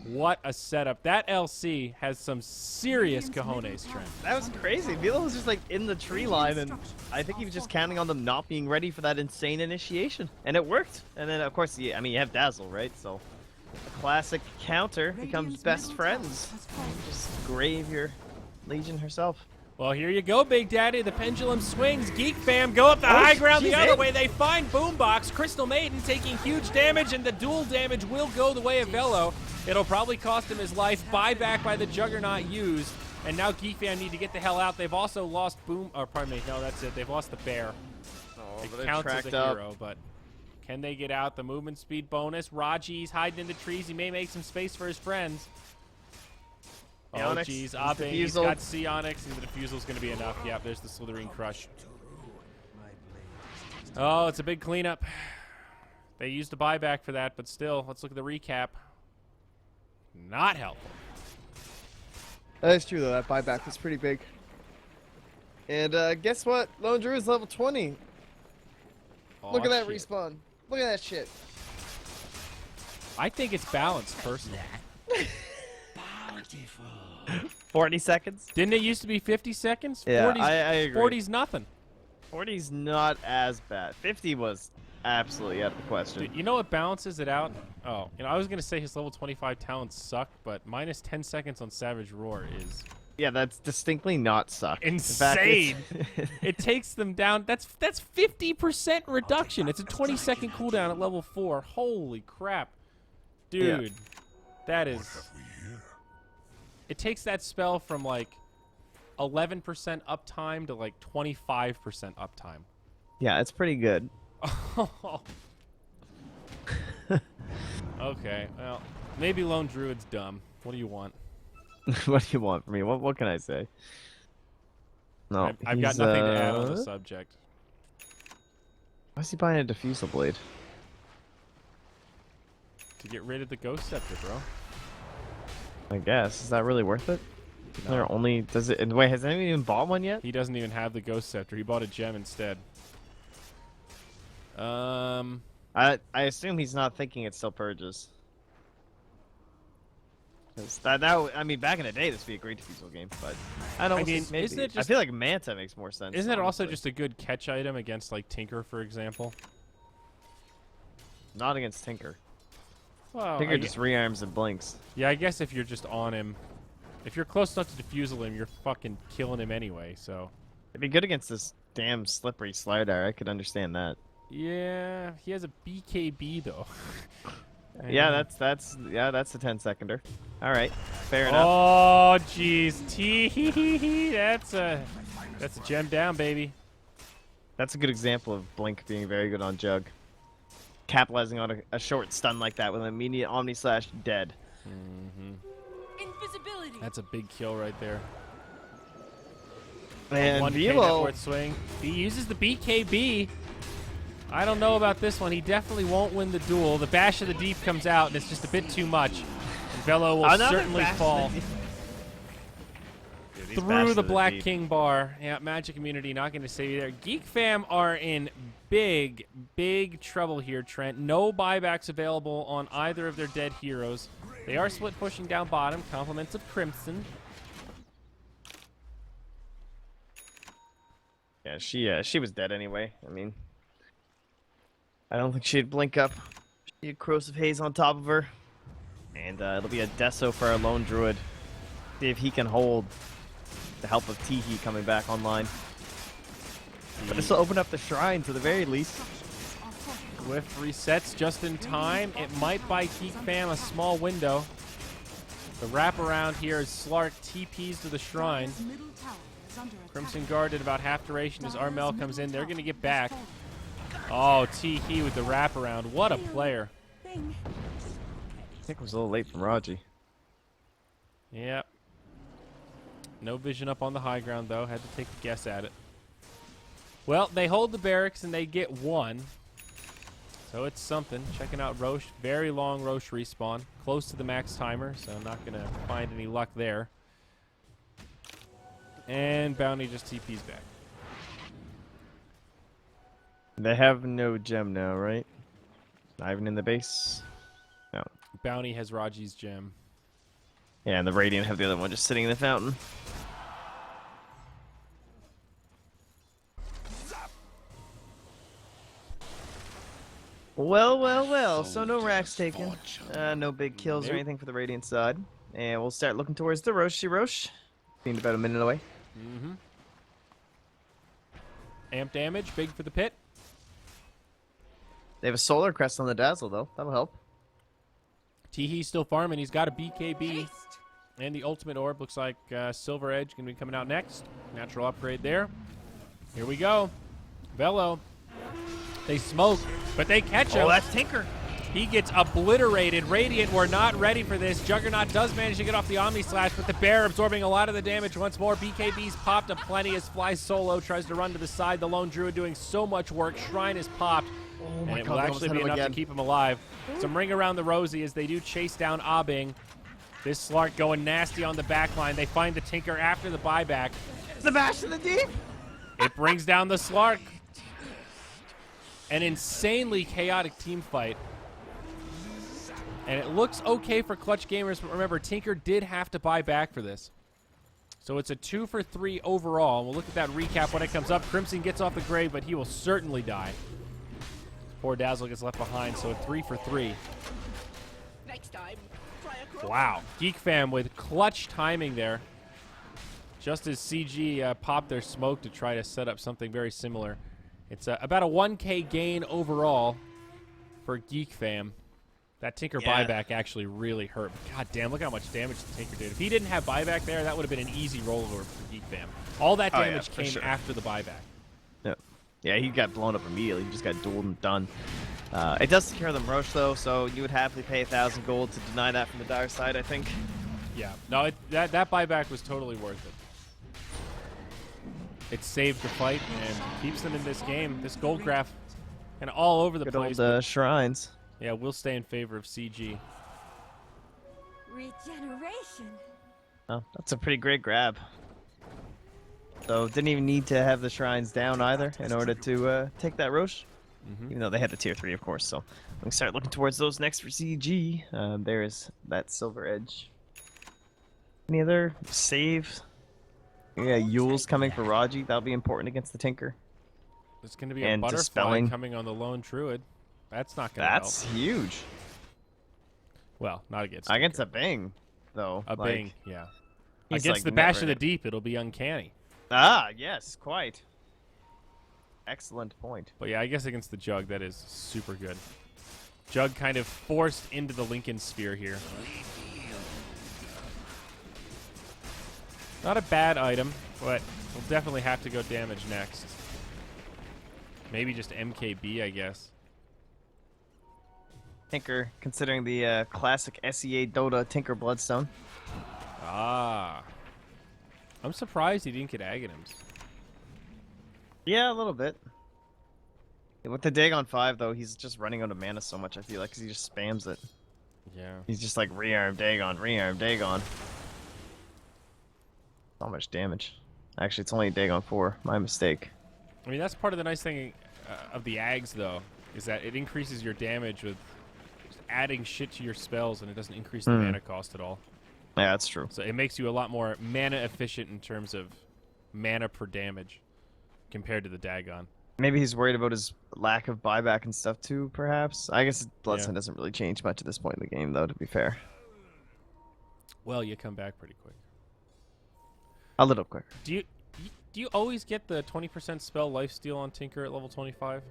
What a setup. That LC has some serious cojones, Trent. That was crazy. Velo was just like in the tree line, and I think he was just counting on them not being ready for that insane initiation. And it worked. And then, of course, I mean, you have Dazzle, right? So a classic counter becomes best friends. Just grave your Legion herself. Well, here you go, Big Daddy. The pendulum swings. GeekFam go up the high ground the she's other in. way. They find Boombox. Crystal Maiden taking huge damage, and the dual damage will go the way of Velo. It'll probably cost him his life. Buyback by the Juggernaut used. And now GeekFam need to get the hell out. They've also lost pardon me. No, that's it. They've lost the Bear. Oh, It counts as a hero, but can they get out? The movement speed bonus. Raji's hiding in the trees. He may make some space for his friends. Oh, Onyx, geez. the Abe, he's defusal. got C Onyx, and the defusal's going to be enough. Yep, there's the Slitherine Crush. Oh, it's a big cleanup. They used a buyback for that, but still, let's look at the recap. Not helpful. That is true, though. That buyback was pretty big. And guess what? Lone Drew is level 20. Look at Aw, that shit. respawn. Look at that shit. I think it's balanced, personally. 40 seconds? Didn't it used to be 50 seconds? Yeah, 40's, I agree. 40's nothing. 40's not as bad. 50 was absolutely out of the question. Dude, you know what balances it out? Oh, I was going to say his level 25 talents suck, but minus 10 seconds on Savage Roar is Yeah, that's distinctly not suck. In fact, insane. It takes them down. That's 50% reduction. It's a 20-second cooldown at level 4. Holy crap. Dude, that is... It takes that spell from like 11% uptime to like 25% uptime. Yeah, it's pretty good. Okay, well, maybe Lone Druid's dumb. What do you want? What do you want from me? What can I say? No, I've got he's, nothing to add on the subject. Why is he buying a diffusal blade? To get rid of the Ghost Scepter, bro. I guess. Is that really worth it? No. There only does it. Wait, has anyone even bought one yet? He doesn't even have the Ghost Scepter. He bought a gem instead. I assume he's not thinking it still purges. 'Cause I mean, back in the day, this would be a great diffusal game, but I don't. I mean, maybe. isn't it I just- feel like Manta makes more sense. Isn't it also honestly. just a good catch item against like Tinker, for example? Not against Tinker? Well, Tinker just rearms and blinks. yeah, I guess if you're just on him, if you're close enough to defusal him, you're fucking killing him anyway. So It'd be good against this damn slippery Slardar. I could understand that. yeah, he has a BKB though. Yeah, that's a 10-seconder. All right, fair enough. Oh, jeez, that's a gem down, baby. That's a good example of Blink being very good on Jug. Capitalizing on a short stun like that with an immediate Omni Slash, dead. Invisibility. That's a big kill right there. And 1K Velo, network swing. He uses the BKB. I don't know about this one. He definitely won't win the duel. The Bash of the Deep comes out, and it's just a bit too much. And Velo will Another certainly Bash of fall the Dude, these Bash through of the Black Deep. King bar. Yeah, Magic Community not going to save you there. GeekFam are in big, big trouble here, Trent. No buybacks available on either of their dead heroes. They are split pushing down bottom. Compliments of Crimson. Yeah, she was dead anyway. I mean, I don't think she'd blink up. She had Corrosive Haze on top of her. And it'll be a Deso for our Lone Druid. See if he can hold the help of Teehee coming back online. But this will open up the shrine to the very least. Swift resets just in time. It might buy GeekFam a small window. The wraparound here is Slark TPs to the shrine. Dire's middle tower is under attack. Crimson Guard at about half duration as Dire's Armel comes middle in. They're tower going to get has back. fallen. Oh, Teehee with the wraparound. What a player. Bing. I think it was a little late from Raji. Yep. No vision up on the high ground, though. Had to take a guess at it. Well, they hold the barracks and they get one. So it's something. Checking out Roche. Very long Roche respawn. Close to the max timer, so I'm not going to find any luck there. And Bounty just TP's back. They have no gem now, right? Not even in the base? No. Bounty has Raji's gem. Yeah, and the Radiant have the other one just sitting in the fountain. Well. So no racks taken. No big kills or Nope. anything for the Radiant side. And we'll start looking towards the Roche. Seemed about a minute away. Mm-hmm. Amp damage, big for the pit. They have a Solar Crest on the Dazzle, though. That'll help. Teehee's still farming. He's got a BKB. Haste. And the Ultimate Orb looks like Silver Edge going to be coming out next. Natural upgrade there. Here we go. Velo. They smoke, but they catch him. Oh, that's Tinker. He gets obliterated. Radiant were not ready for this. Juggernaut does manage to get off the Omni Slash, but the Bear absorbing a lot of the damage once more. BKB's popped up plenty as Fly Solo tries to run to the side. The Lone Druid doing so much work. Shrine is popped. Oh And my it God, will they almost actually hit be him enough to again. keep him alive. Some ring around the Rosie as they do chase down Abing. This Slark going nasty on the back line. They find the Tinker after the buyback. The Bash of the Deep. It brings down the Slark. An insanely chaotic team fight. And it looks okay for clutch gamers, but remember, Tinker did have to buy back for this. So it's a 2 for 3 overall. We'll look at that recap when it comes up. Crimson gets off the grave, but he will certainly die. Poor Dazzle gets left behind, so a 3 for 3. Next time, try a cross. Wow. GeekFam with clutch timing there. Just as CG popped their smoke to try to set up something very similar. It's about a 1K gain overall for GeekFam. That Tinker buyback actually really hurt. But God damn, look how much damage the Tinker did. If he didn't have buyback there, that would have been an easy rollover for GeekFam. All that damage came after the buyback. Yeah, he got blown up immediately. He just got dueled and done. It does secure them Roche, though, so you would happily pay 1,000 gold to deny that from the dire side, I think. Yeah. No, that buyback was totally worth it. It saved the fight and keeps them in this game. This gold graph and all over the Good place. old shrines. Yeah, we'll stay in favor of CG. Regeneration. Oh, that's a pretty great grab. So didn't even need to have the shrines down either in order to take that Roche. Even though they had the tier 3, of course. So we can start looking towards those next for CG. There is that silver edge. Any other saves? Yeah, Yule's coming for Raji. That'll be important against the Tinker. There's going to be And a butterfly dispelling. coming on the lone druid. That's not going to help. That's huge. Well, not against Against Tinker. a Bing, though. A like, Bing, yeah. he's, Against like, the Bash of never- the Deep, it'll be uncanny. Ah, yes, quite. Excellent point. But yeah, I guess against the Jug, that is super good. Jug kind of forced into the Lincoln Sphere here. Not a bad item, but we'll definitely have to go damage next. Maybe just MKB, I guess. Tinker, considering the classic SEA Dota Tinker Bloodstone. Ah. I'm surprised he didn't get Aghanims. Yeah, a little bit. With the Dagon 5, though, he's just running out of mana so much, I feel like, because he just spams it. Yeah. He's just like, rearm Dagon, rearm Dagon. Not much damage. Actually, it's only Dagon 4. My mistake. I mean, that's part of the nice thing of the Ags, though, is that it increases your damage with just adding shit to your spells, and it doesn't increase the mana cost at all. Yeah, that's true. So it makes you a lot more mana efficient in terms of mana per damage compared to the Dagon. Maybe he's worried about his lack of buyback and stuff, too, perhaps. I guess Bloodstone Yeah. doesn't really change much at this point in the game, though, to be fair. Well, you come back pretty quick. A little quicker. Do you always get the 20% spell lifesteal on Tinker at level 25?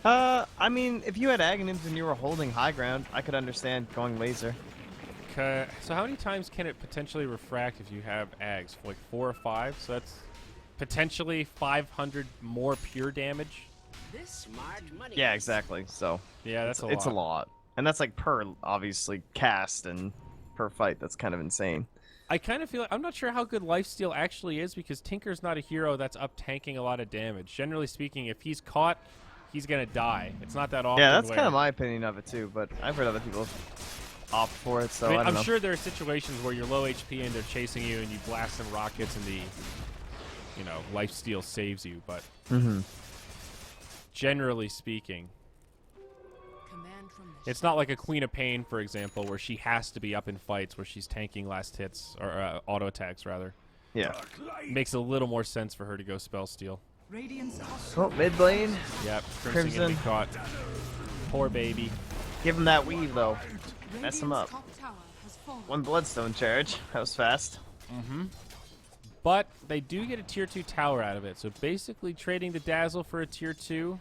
I mean, if you had Aghanims and you were holding high ground, I could understand going laser. So how many times can it potentially refract if you have Ags? Like 4 or 5? So that's potentially 500 more pure damage? This smart money. Yeah, exactly. So Yeah, that's it's a a lot. And that's like per, obviously, cast and per fight. That's kind of insane. I kind of feel I'm not sure how good lifesteal actually is because Tinker's not a hero that's up tanking a lot of damage. Generally speaking, if he's caught, he's gonna die. It's not that often. Yeah, that's where- kind of my opinion of it, too. But I've heard other people opt for it, so I, I mean, don't I'm know. sure there are situations where you're low HP and they're chasing you and you blast some rockets and the, lifesteal saves you. But generally speaking, Command from the it's not like a Queen of Pain, for example, where she has to be up in fights where she's tanking last hits or auto attacks rather. Yeah. Makes a little more sense for her to go spell steal. Radiance of Oh, mid lane. Yep, Crimson gonna be Crimson. caught. Poor baby. Give him that weave, though. Mess him up. Top tower has fallen. One Bloodstone charge. That was fast. But they do get a tier 2 tower out of it. So basically trading the Dazzle for a tier 2.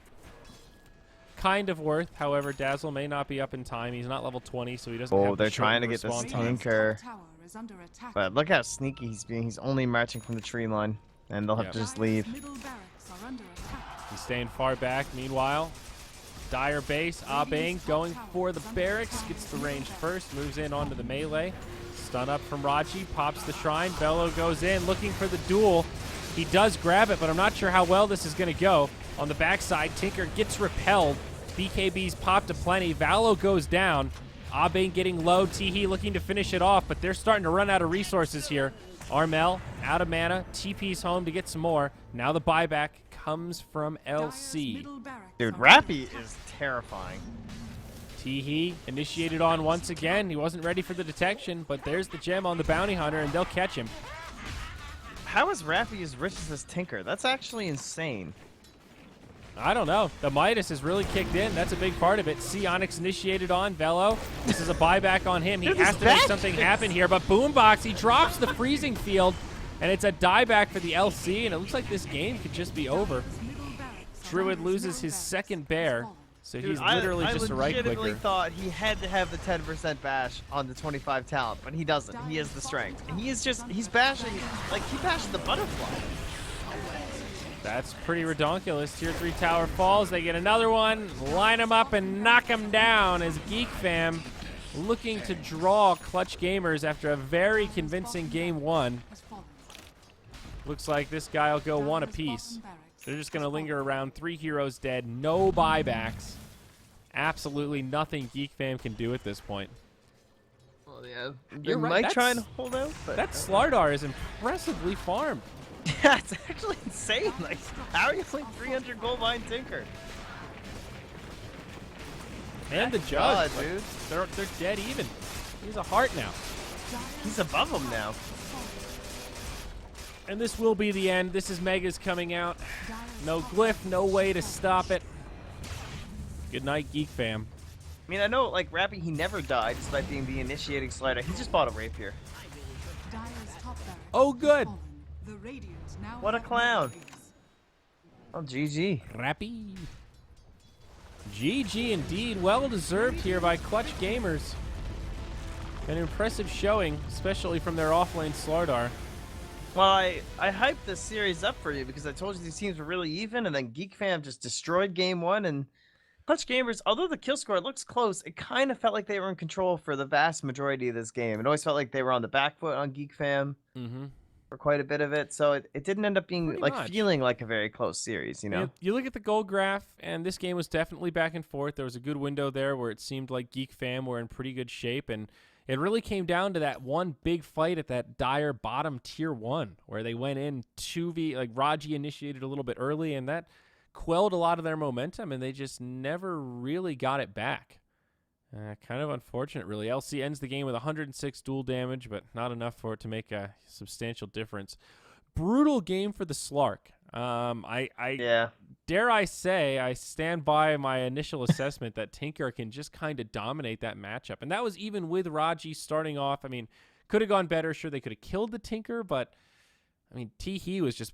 Kind of worth. However, Dazzle may not be up in time. He's not level 20, so he doesn't have the They're trying to shortened get this respawn time. Radiant's Tinker. top tower is under attack. But look how sneaky he's being. He's only marching from the tree line. And they'll have Yep. to just Dire's leave. middle barracks are under attack. He's staying far back. Meanwhile, Dire base. Abing going for the barracks. Gets the range first. Moves in onto the melee. Stun up from Raji. Pops the shrine. Bello goes in looking for the duel. He does grab it, but I'm not sure how well this is going to go. On the backside, Tinker gets repelled. BKB's popped aplenty. Valo goes down. Abing getting low. Teehee looking to finish it off, but they're starting to run out of resources here. Armel out of mana. TP's home to get some more. Now the buyback comes from Dire's LC. middle barracks Dude, are Rappy under is terrifying. Teehee initiated on once again. He wasn't ready for the detection, but there's the gem on the bounty hunter, and they'll catch him. How is Rappy as rich as this Tinker? That's actually insane. I don't know. The Midas has really kicked in. That's a big part of it. Onyx initiated on Velo. This is a buyback on him. He Dude, has this to make back something is- happen here, but Boombox, he drops the freezing field, and it's a dieback for the LC, and it looks like this game could just be over. Druid loses his second bear, so Dude, he's literally I just a right legitimately clicker. thought he had to have the 10% bash on the 25 talent, but he doesn't. He has the strength. And he is just, he's bashing, like, he bashed the butterfly. That's pretty redonkulous. Tier 3 tower falls. They get another one, line him up, and knock him down as GeekFam looking to draw Clutch Gamers after a very convincing game one. Looks like this guy will go one apiece. They're just going to linger around. 3 heroes dead. No buybacks. Absolutely nothing GeekFam can do at this point. Well, yeah. They You're right, might try that's- and hold out, but That Slardar is impressively farmed. yeah, it's actually insane. Like, how are you playing 300 gold mine Tinker? And the God, judge. Like, dude. they're dead even. He's a heart now. He's above him now. And this will be the end. This is Megas coming out. No glyph, no way to stop it. Good night, GeekFam. I mean, I know, like, Rappy, he never died despite being the initiating slider. He just bought a rapier. Oh, good. What a clown. Oh, GG. Rappy. GG indeed. Well deserved here by Clutch Gamers. An impressive showing, especially from their offlane Slardar. Well, I hyped this series up for you because I told you these teams were really even, and then GeekFam just destroyed game one, and Clutch Gamers, although the kill score looks close, it kind of felt like they were in control for the vast majority of this game. It always felt like they were on the back foot on GeekFam for quite a bit of it, so it didn't end up being, Pretty like, much. feeling like a very close series, you know? You look at the goal graph, and this game was definitely back and forth. There was a good window there where it seemed like GeekFam were in pretty good shape, and it really came down to that one big fight at that dire bottom tier 1 where they went in 2v, like Raji initiated a little bit early, and that quelled a lot of their momentum, and they just never really got it back. Kind of unfortunate, really. LC ends the game with 106 duel damage, but not enough for it to make a substantial difference. Brutal game for the Slark. Yeah. Dare I say, I stand by my initial assessment that Tinker can just kind of dominate that matchup. And that was even with Raji starting off. I mean, could have gone better. Sure, they could have killed the Tinker, but, I mean, Teehee was just...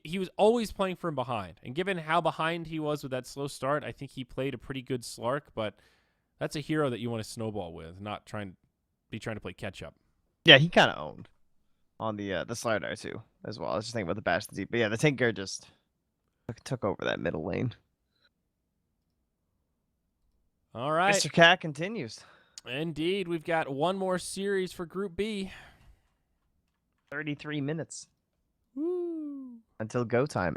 He was always playing from behind. And given how behind he was with that slow start, I think he played a pretty good Slark, but that's a hero that you want to snowball with, not trying to play catch-up. Yeah, he kind of owned on the slider, too, as well. I was just thinking about the bash deep. But yeah, the Tinker just took over that middle lane. All right. Mr. Cat continues. Indeed, we've got one more series for Group B. 33 minutes Woo! until go time.